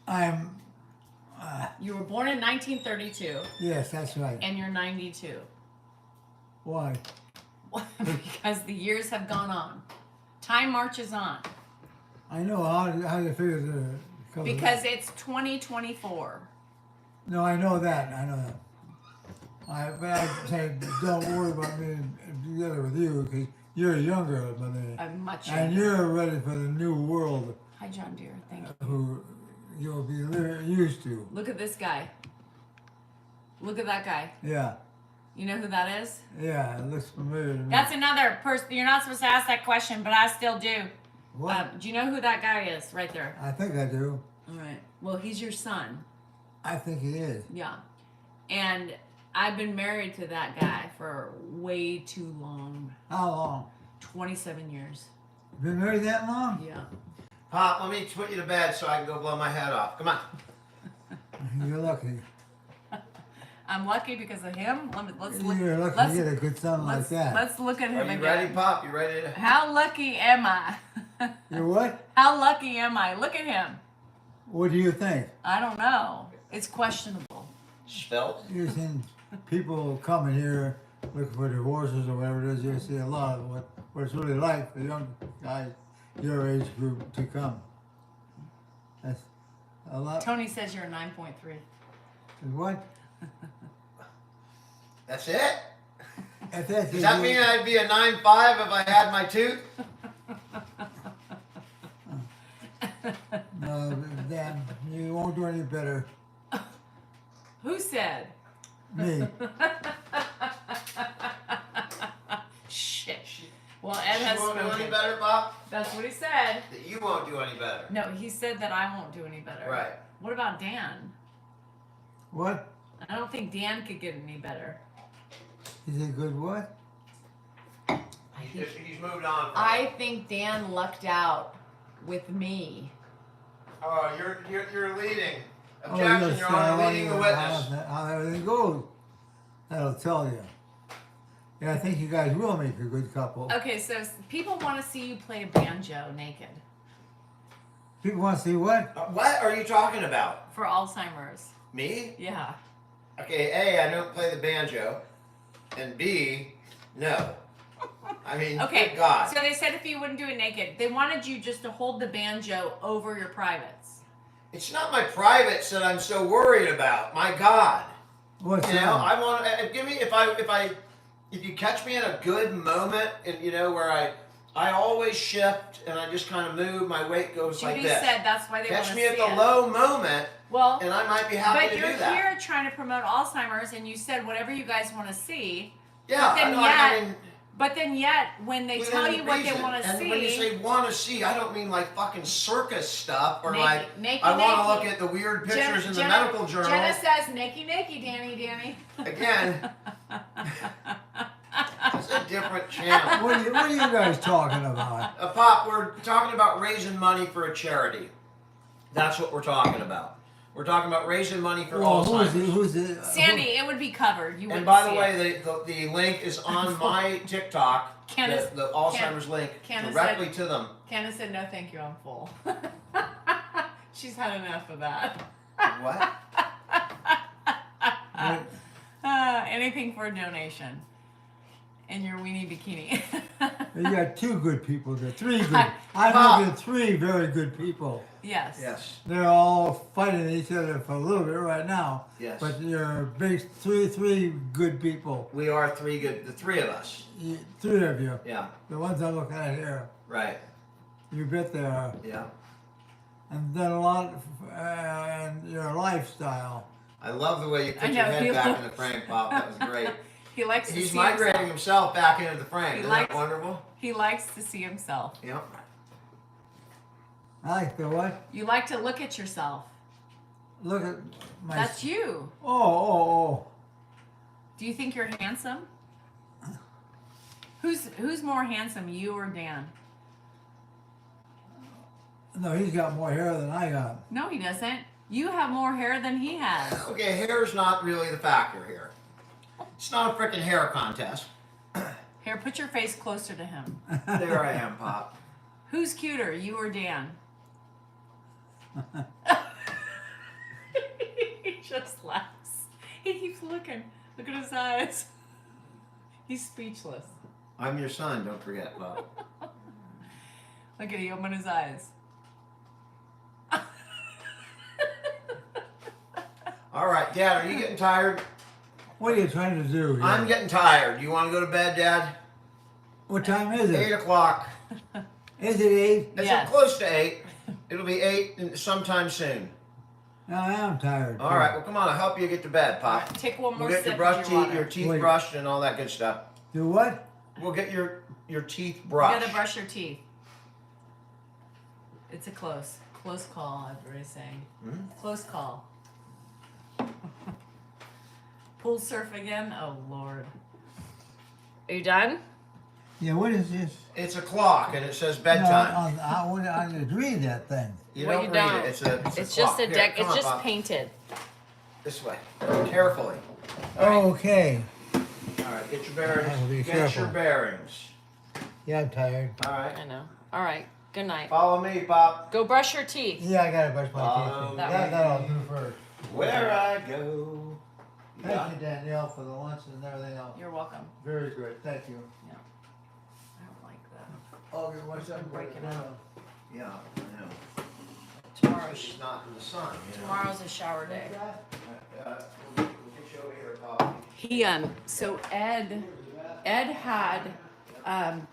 I'm. You were born in 1932, Yes, that's right. and you're 92. Why? Because the years have gone on. Time marches on. I know how you figure the. Because it's 2024. No, I know that. I know that. But I say, don't worry about me together with you because you're younger than me. I'm much And younger. you're ready for the new world Hi, John Deere. Thank you. who you'll be used to. Look at this guy. Look at that guy. Yeah. You know who that is? Yeah, it looks familiar to me. That's another person. You're not supposed to ask that question, but I still do. What? Do you know who that guy is right there? I think I do. All right. Well, he's your son. I think he is. Yeah. And I've been married to that guy for way too long. How long? 27 years. Been married that long? Yeah. Pop, let me put you to bed so I can go blow my head off. Come on. You're lucky. I'm lucky because of him. Let's look. You're lucky let's, to get a good son like that. Let's look at him Are you again. ready, Pop? You ready to? How lucky am I? You're what? How lucky am I? Look at him. What do you think? I don't know. It's questionable. Spelt? You've seen people coming here looking for divorces or whatever it is. You see a lot of what it's really like for young guys your age group to come. That's a lot. Tony says you're a 9.3. What? That's it? If that's Does that mean I'd be a 9.5 if I had my tooth? No, Dan, you won't do any better. Who said? Me. Shit. Well, Ed has You won't do any spoken. better, Pop? That's what he said. That you won't do any better. No, he said that I won't do any better. Right. What about Dan? What? I don't think Dan could get any better. Is it good what? He's moved on. From I it. think Dan lucked out with me. Oh, you're leading. Oh, Objection, yes, Your Honor, I leading the wonder witness. How everything goes. That'll tell you. Yeah, I think you guys will make a good couple. Okay, so people want to see you play a banjo naked People want to see what? What are you talking about? for Alzheimer's. Me? Yeah. Okay, A, I don't play the banjo. And B, no. I mean, Okay. good God. So they said if you wouldn't do it naked, they wanted you just to hold the banjo over your privates. It's not my privates that I'm so worried about. My God. What's You know, wrong? I want give me if you catch me in a good moment, and you know where I always shift and I just kind of move. My weight goes Judy like this. said that's why they want Catch to me see at the it. low moment, Well, and I might be happy but to you're do that. here trying to promote Alzheimer's, and you said whatever you guys want to see. Yeah, but then I know. yet, I mean, But then yet, when they within tell you what they reason. want to And when you see, say want to see, I don't mean like fucking circus stuff or Naked- like naked, I want to naked. look at the weird Jenna- pictures in the Jenna- medical journal. Jenna says, "Nakey, nakey, Danny." Again. It's a different channel. What are you guys talking about? Pop, we're talking about raising money for a charity. That's what we're talking about. We're talking about raising money for Well, Alzheimer's. who's the Sandy, it would be covered. You wouldn't And by the see way, it. the link is on my TikTok. Candace- the Alzheimer's link Candace directly said- to them. Candace said, "No, thank you, I'm full." She's had enough of that. What? Anything for a donation. In your weenie bikini. You got two good people there. Three good. Hi. I'm Bob. looking at three very good people. Yes. Yes. They're all fighting each other for a little bit right now. Yes. But you're big three good people. We are the three of us. Three of you. Yeah. The ones I'm looking at here. Right. You bet they are. Yeah. And done a lot in your lifestyle. I love the way you I put your know, head he back in looks- the frame, Pop. That was great. He likes to He's see migrating himself back into the frame. He Isn't likes- that wonderful? He likes to see himself. Yep. I like the what? You like to look at yourself. Look at my. That's you. Oh. Do you think you're handsome? Who's more handsome, you or Dan? No, he's got more hair than I got. No, he doesn't. You have more hair than he has. Okay, hair's not really the factor here. It's not a freaking hair contest. Here, put your face closer to him. There I am, Pop. Who's cuter, you or Dan? He just laughs. He keeps looking. Look at his eyes. He's speechless. I'm your son, don't forget, Pop. Look at he open his eyes. All right, Dad, are you getting tired? What are you trying to do? Here? I'm getting tired. You want to go to bed, Dad? What time is 8 it? o'clock. Is it 8? It's Yes. close to 8. It'll be 8 sometime soon. No, I am tired. All right, well, come on. I'll help you get to bed, Pop. Take one more We'll get sip your of your water. your teeth Wait. brushed and all that good stuff. Do what? We'll get your teeth You brushed. gotta brush your teeth. It's a close call, everybody's saying. Hmm? Close call. Pool surf again? Oh, Lord. Are you done? Yeah, what is this? It's a clock and it says No, bedtime. I just read that thing. You Well, don't you read don't. it. It's a It's clock. just a Here, deck. come It's on, just Pop. painted. This way. Carefully. Okay. All right, get your I will bearings. be Get careful. your bearings. Yeah, I'm tired. All right. I know. All right. Good night. Follow me, Pop. Go brush your teeth. Yeah, I gotta brush my teeth. That That I'll do first. Where I go. Thank you, Danielle, for the lunch and everything else. You're welcome. Very good. Thank you. I don't like that. Okay, what's been up? breaking out. Yeah, I know. Tomorrow's, She's not in the sun, you know. tomorrow's a shower day. We'll get you over here, Pop. He so Ed had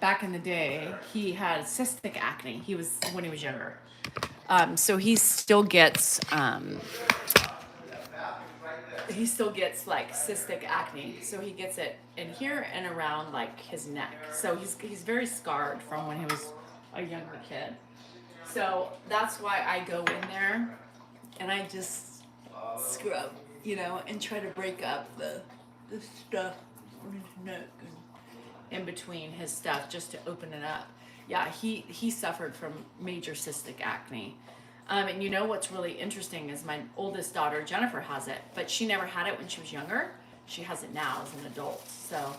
back in the day he had cystic acne. He was when he was younger. So he still gets like cystic acne. So he gets it in here and around like his neck. So he's very scarred from when he was a younger kid. So that's why I go in there and I just scrub, and try to break up the stuff on his neck and in between his stuff just to open it up. Yeah, he suffered from major cystic acne. And you know what's really interesting is my oldest daughter, Jennifer, has it, but she never had it when she was younger. She has it now as an adult. So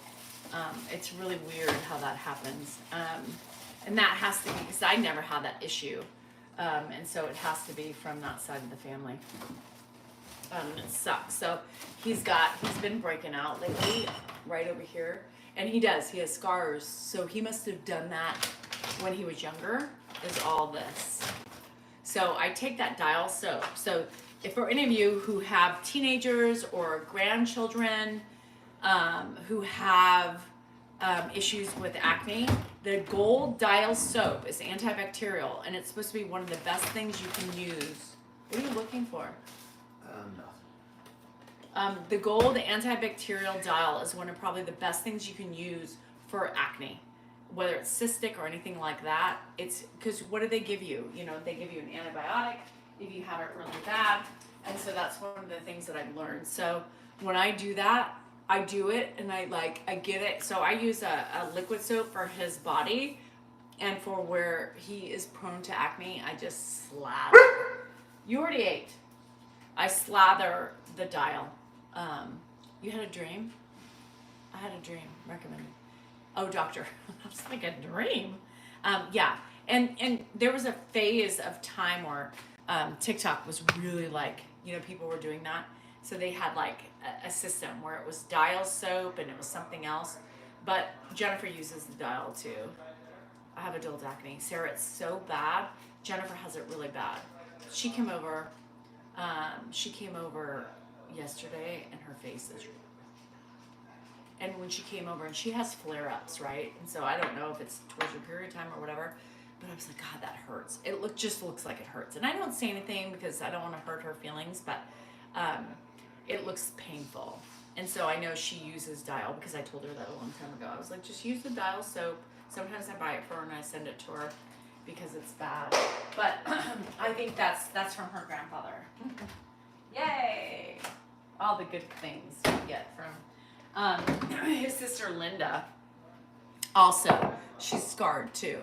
it's really weird how that happens. And that has to be, because I never had that issue. And so it has to be from that side of the family. It sucks. So he's been breaking out lately, right over here. And he has scars. So he must have done that when he was younger, is all this. So I take that dial soap. So if for any of you who have teenagers or grandchildren who have issues with acne, the Gold Dial soap is antibacterial, and it's supposed to be one of the best things you can use. What are you looking for? Nothing. The Gold Antibacterial Dial is one of probably the best things you can use for acne, whether it's cystic or anything like that. It's because what do they give you? They give you an antibiotic if you have it really bad, and so that's one of the things that I've learned. So when I do that, I do it and I get it. So I use a liquid soap for his body, and for where he is prone to acne, I just slather. You already ate. I slather the dial. You had a dream? I had a dream. Recommended. Oh, doctor. I was like, a dream? Yeah. And there was a phase of time where TikTok was really people were doing that. So they had a system where it was dial soap and it was something else. But Jennifer uses the dial too. I have adult acne. Sarah, it's so bad. Jennifer has it really bad. She came over yesterday and her face is, and when she came over, and she has flare-ups, right? And so I don't know if it's towards your period time or whatever, but I was like, God, that hurts. It just looks like it hurts. And I don't say anything because I don't want to hurt her feelings, but it looks painful. And so I know she uses dial because I told her that a long time ago. I was like, just use the dial soap. Sometimes I buy it for her and I send it to her because it's bad. But I think that's from her grandfather. Yay! All the good things we get from his sister Linda. Also, she's scarred too.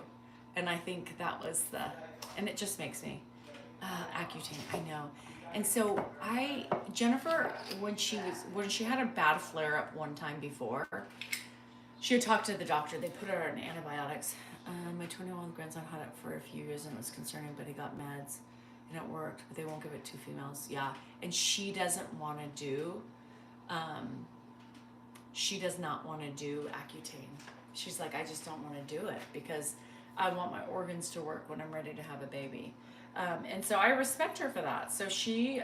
And I think that was and it just makes me, Accutane, I know. And so Jennifer, when she had a bad flare up one time before, she had talked to the doctor. They put her on antibiotics. My 21 grandson had it for a few years and it was concerning, but he got meds and it worked, but they won't give it to females. Yeah. And she doesn't want to do, she does not want to do Accutane. She's like, I just don't want to do it because I want my organs to work when I'm ready to have a baby. And so I respect her for that. So she,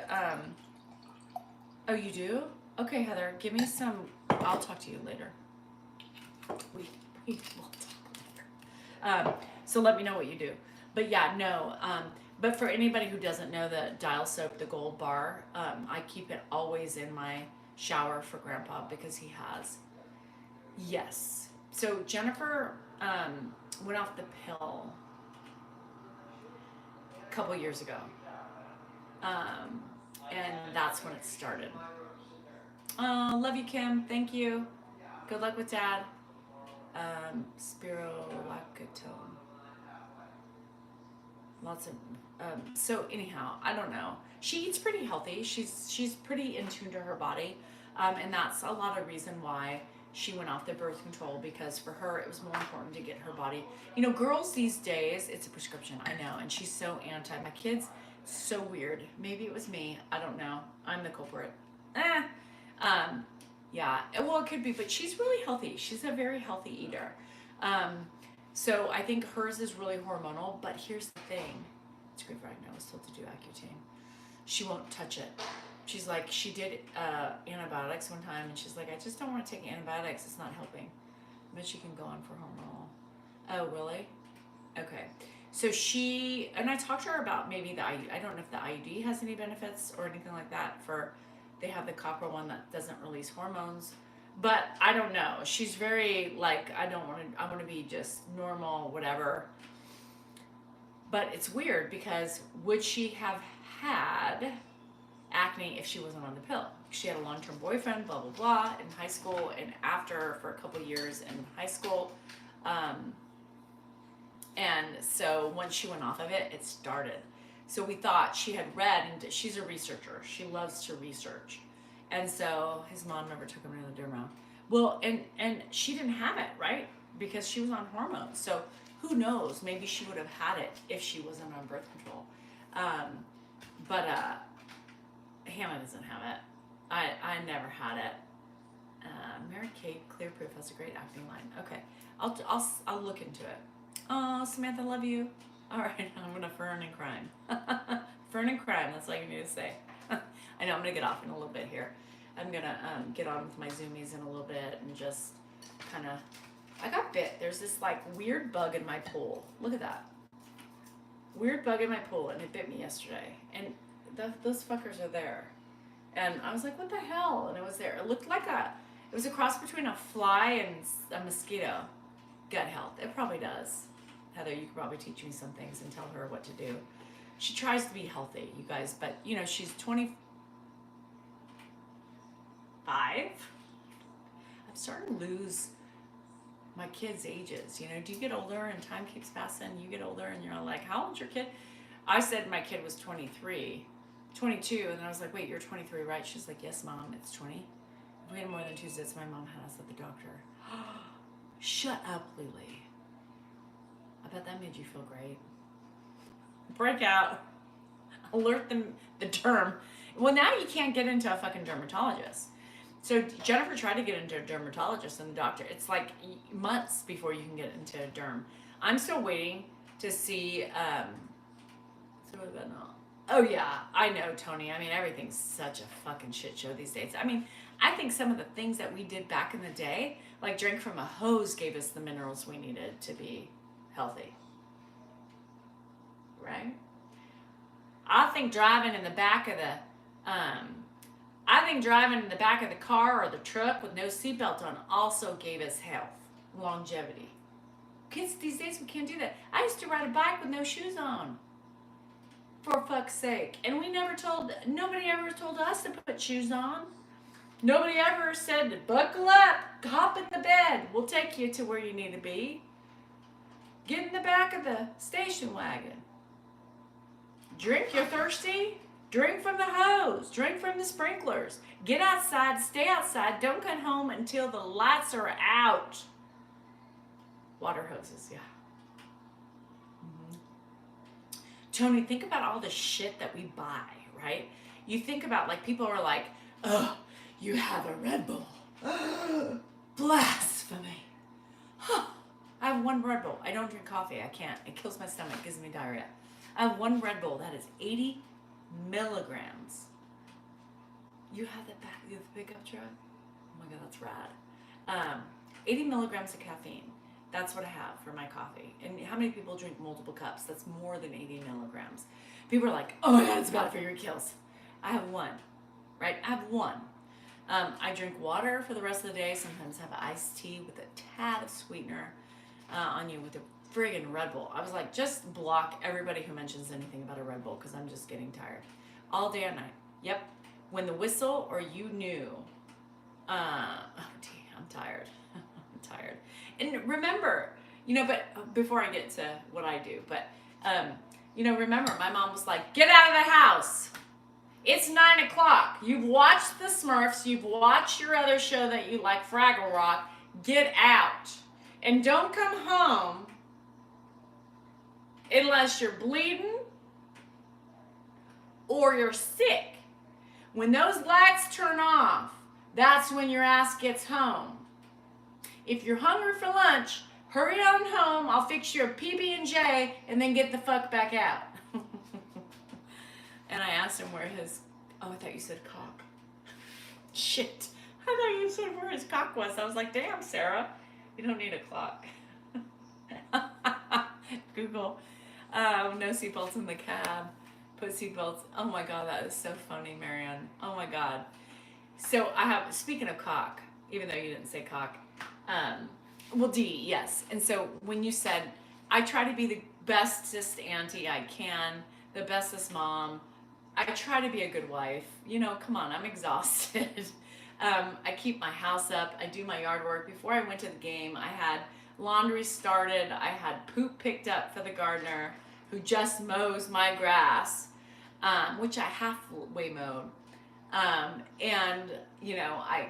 oh, you do? Okay, Heather, give me some, I'll talk to you later. We will talk later. So let me know what you do. But yeah, no, but for anybody who doesn't know the Dial Soap, the gold bar, I keep it always in my shower for Grandpa because he has. Yes. So Jennifer went off the pill a couple years ago. And that's when it started. Oh, love you, Kim. Thank you. Good luck with Dad. Spirolactone. Lots of so anyhow, I don't know. She eats pretty healthy. She's pretty in tune to her body, and that's a lot of reason why she went off the birth control, because for her it was more important to get her body. You know, girls these days, it's a prescription. I know, and she's so anti. My kids, so weird. Maybe it was me. I don't know. I'm the culprit. Yeah. Well, it could be, but she's really healthy. She's a very healthy eater. So I think hers is really hormonal, but here's the thing. It's good right now. I was told to do Accutane. She won't touch it. She's like, she did antibiotics one time, and she's like, I just don't want to take antibiotics. It's not helping. But she can go on for hormonal. Oh, really? Okay. So she, and I talked to her about maybe the IUD. I don't know if the IUD has any benefits or anything like that. They have the copper one that doesn't release hormones. But I don't know. She's very like, I want to be just normal, whatever. But it's weird because would she have had acne if she wasn't on the pill? She had a long-term boyfriend, blah, blah, blah, in high school and after for a couple years in high school. And so once she went off of it, it started. So we thought she had read, and she's a researcher. She loves to research. And so his mom never took him to the dermo. Well, and she didn't have it, right? Because she was on hormones. So who knows? Maybe she would have had it if she wasn't on birth control. But Hannah doesn't have it. I never had it. Mary Kate, Clear Proof has a great acne line. Okay, I'll look into it. Oh, Samantha, love you. All right, I'm gonna fern and crime. Fern and crime. That's all you need to say. I know I'm gonna get off in a little bit here. I'm gonna get on with my zoomies in a little bit and just kind of. I got bit. There's this like weird bug in my pool. Look at that. Weird bug in my pool, and it bit me yesterday. And those fuckers are there. And I was like, what the hell? And it was there. It looked like it was a cross between a fly and a mosquito. Gut health. It probably does. Heather, you could probably teach me some things and tell her what to do. She tries to be healthy, you guys, but you know, she's 25. I'm starting to lose my kids' ages. You know, do you get older and time keeps passing? You get older and you're like, how old's your kid? I said my kid was 22, and then I was like, wait, you're 23, right? She's like, yes, Mom, it's 20. If we had more than 2 zits, my mom had us at the doctor. Shut up, Lily. I bet that made you feel great. Break out. Alert the derm. Well, now you can't get into a fucking dermatologist. So Jennifer tried to get into a dermatologist and the doctor. It's like months before you can get into a derm. I'm still waiting to see. So what about now? Oh yeah, I know, Tony. I mean, everything's such a fucking shit show these days. I mean, I think some of the things that we did back in the day, like drink from a hose, gave us the minerals we needed to be healthy. Right? I think driving in the back of the car or the truck with no seatbelt on also gave us health, longevity. Kids these days, we can't do that. I used to ride a bike with no shoes on. For fuck's sake. And nobody ever told us to put shoes on. Nobody ever said, buckle up, hop in the bed. We'll take you to where you need to be. Get in the back of the station wagon. Drink, you're thirsty? Drink from the hose. Drink from the sprinklers. Get outside. Stay outside. Don't come home until the lights are out. Water hoses, yeah. Tony, think about all the shit that we buy, right? You think about, like, people are like, oh, you have a Red Bull. Blasphemy. I have one Red Bull. I don't drink coffee. I can't. It kills my stomach. It gives me diarrhea. I have one Red Bull. That is 80 milligrams. You have that back? You have the pickup truck? Oh my God, that's rad. 80 milligrams of caffeine. That's what I have for my coffee. And how many people drink multiple cups? That's more than 80 milligrams. People are like, oh my God, it's bad for your kills. I have one, right? I have one. I drink water for the rest of the day. Sometimes I have iced tea with a tad of sweetener on you with a friggin' Red Bull. I was like, just block everybody who mentions anything about a Red Bull because I'm just getting tired. All day and night. Yep. When the whistle or you knew. Oh, gee, I'm tired. I'm tired. And remember, but before I get to what I do, but, remember, my mom was like, get out of the house. It's 9 o'clock. You've watched the Smurfs. You've watched your other show that you like, Fraggle Rock. Get out. And don't come home unless you're bleeding or you're sick. When those lights turn off, that's when your ass gets home. If you're hungry for lunch, hurry on home. I'll fix you a PB&J and then get the fuck back out. And I asked him where I thought you said cock. Shit. I thought you said where his cock was. I was like, damn, Sarah, you don't need a clock. Google, no seatbelts in the cab. Put seatbelts. Oh my God, that is so funny, Marianne. Oh my God. So speaking of cock, even though you didn't say cock, D, yes. And so when you said, I try to be the bestest auntie I can, the bestest mom, I try to be a good wife. Come on, I'm exhausted. I keep my house up. I do my yard work. Before I went to the game, I had laundry started. I had poop picked up for the gardener who just mows my grass, which I halfway mowed. I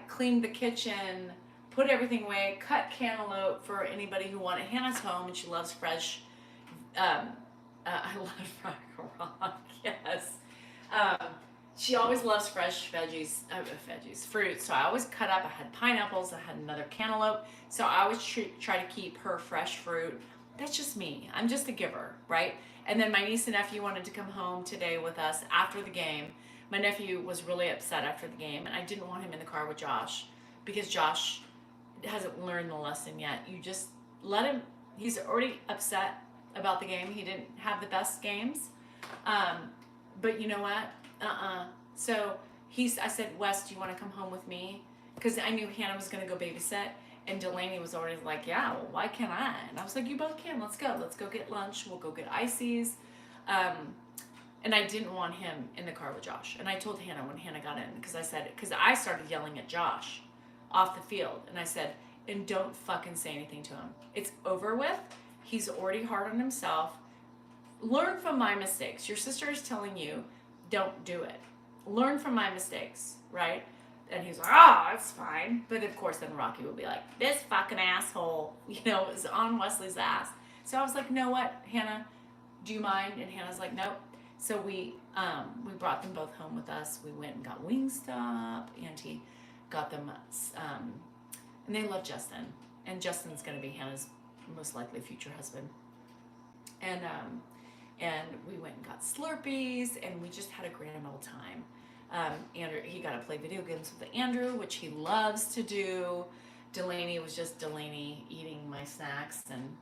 cleaned the kitchen, put everything away, cut cantaloupe for anybody who wanted. Hannah's home and she loves fresh. I love Fraggle Rock, yes. She always loves fresh fruit. So I always cut up. I had pineapples. I had another cantaloupe. So I always try to keep her fresh fruit. That's just me. I'm just a giver, right? And then my niece and nephew wanted to come home today with us after the game. My nephew was really upset after the game, and I didn't want him in the car with Josh because Josh hasn't learned the lesson yet. You just let him. He's already upset about the game. He didn't have the best games. But you know what? So I said, Wes, do you want to come home with me? Because I knew Hannah was going to go babysit. And Delaney was already like, yeah, well, why can't I? And I was like, you both can. Let's go. Let's go get lunch. We'll go get ices. And I didn't want him in the car with Josh. And I told Hannah when Hannah got in, because I started yelling at Josh off the field. And I said, and don't fucking say anything to him. It's over with. He's already hard on himself. Learn from my mistakes. Your sister is telling you, don't do it. Learn from my mistakes, right? And he's like, oh, that's fine. But of course, then Rocky will be like, this fucking asshole, is on Wesley's ass. So I was like, you know what, Hannah, do you mind? And Hannah's like, nope. So we brought them both home with us. We went and got Wingstop. Auntie got them, and they love Justin. And Justin's going to be Hannah's most likely future husband. And we went and got Slurpees, and we just had a grand old time. Andrew, he got to play video games with Andrew, which he loves to do. Delaney was just Delaney eating my snacks, and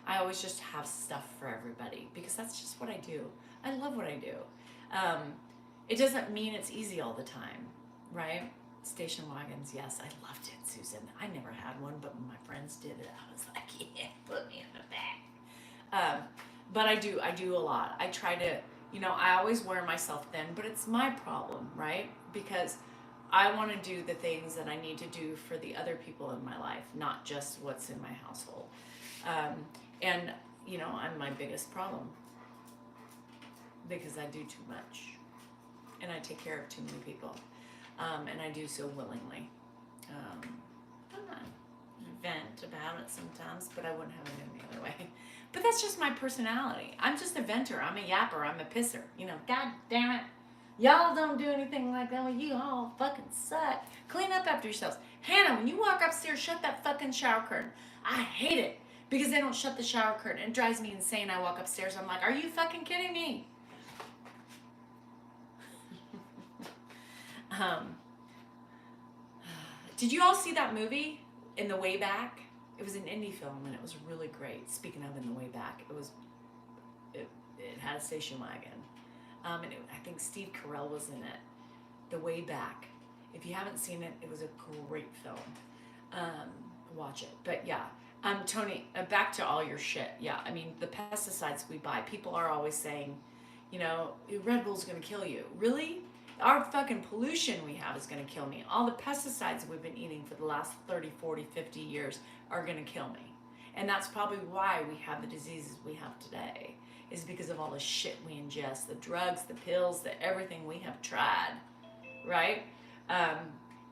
I always just have stuff for everybody because that's just what I do. I love what I do. It doesn't mean it's easy all the time, right? Station wagons, yes, I loved it, Susan. I never had one, but when my friends did it, I was like, yeah, put me in the back. But I do a lot. I try to, I always wear myself thin, but it's my problem, right? Because I want to do the things that I need to do for the other people in my life, not just what's in my household. I'm my biggest problem because I do too much. and I take care of too many people, and I do so willingly. I vent about it sometimes, but I wouldn't have it any other way. But that's just my personality. I'm just a venter. I'm a yapper. I'm a pisser. You know, God damn it. Y'all don't do anything like that. Well, you all fucking suck. Clean up after yourselves. Hannah, when you walk upstairs, shut that fucking shower curtain. I hate it because they don't shut the shower curtain. It drives me insane. I walk upstairs. I'm like, are you fucking kidding me? Did you all see that movie In the Way Back? It was an indie film and it was really great. Speaking of In the Way Back, it had a station wagon. And I think Steve Carell was in it. The Way Back. If you haven't seen it, it was a great film. Watch it. But yeah, Tony, back to all your shit. Yeah, I mean, the pesticides we buy, people are always saying, you know, Red Bull's gonna kill you. Really? Our fucking pollution we have is gonna kill me. All the pesticides we've been eating for the last 30, 40, 50 years are gonna kill me. And that's probably why we have the diseases we have today, is because of all the shit we ingest, the drugs, the pills, the everything we have tried, right?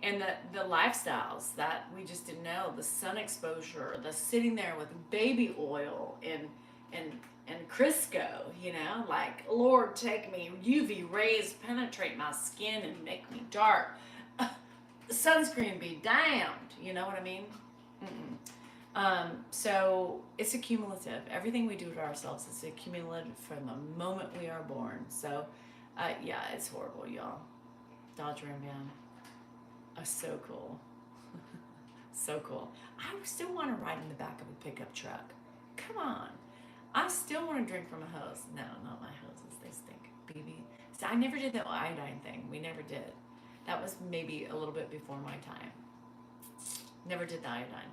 And the lifestyles that we just didn't know, the sun exposure, the sitting there with baby oil and Crisco, you know, like, Lord, take me, UV rays penetrate my skin and make me dark. Sunscreen be damned, you know what I mean? So it's a cumulative. Everything we do to ourselves is a cumulative from the moment we are born. So, yeah, it's horrible, y'all. Dodge Ram Van. Oh, so cool. So cool. I still want to ride in the back of a pickup truck. Come on. I still want to drink from a hose. No, not my hoses. They stink. BB. So I never did the iodine thing. We never did. That was maybe a little bit before my time. Never did the iodine.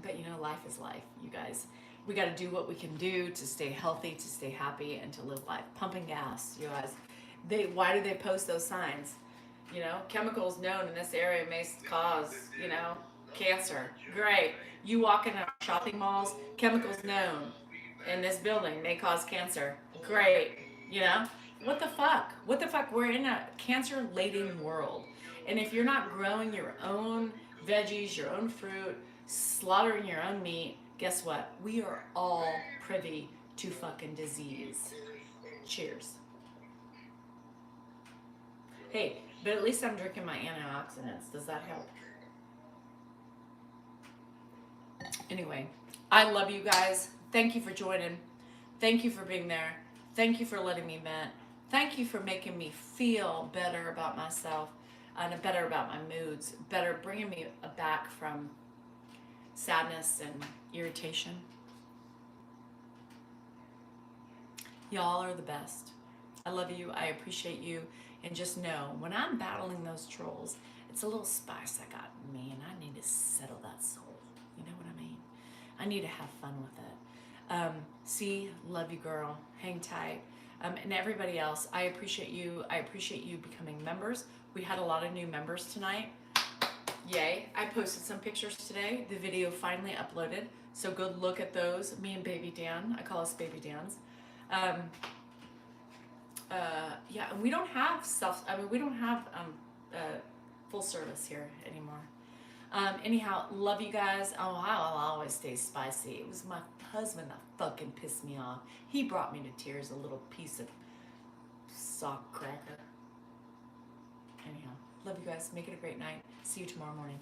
But you know, life is life, you guys. We got to do what we can do to stay healthy, to stay happy, and to live life. Pumping gas, you guys. Why do they post those signs? You know, chemicals known in this area may cause, you know, cancer. Great. You walk in our shopping malls, chemicals known in this building may cause cancer. Great. You know, what the fuck? What the fuck? We're in a cancer-laden world. And if you're not growing your own veggies, your own fruit, slaughtering your own meat, guess what? We are all privy to fucking disease. Cheers. Hey, but at least I'm drinking my antioxidants. Does that help? Anyway, I love you guys. Thank you for joining. Thank you for being there. Thank you for letting me vent. Thank you for making me feel better about myself and better about my moods, better bringing me back from sadness and irritation. Y'all are the best. I love you. I appreciate you. And just know, when I'm battling those trolls, it's a little spice I got in me, and I need to settle that soul. You know what I mean? I need to have fun with it. See, love you, girl. Hang tight. And everybody else, I appreciate you. I appreciate you becoming members. We had a lot of new members tonight. Yay. I posted some pictures today. The video finally uploaded. So go look at those. Me and Baby Dan. I call us Baby Dans. Yeah, and we don't have full service here anymore. Anyhow, love you guys. Oh, I'll always stay spicy. It was my husband that fucking pissed me off. He brought me to tears, a little piece of sock cracker. Anyhow, love you guys. Make it a great night. See you tomorrow morning.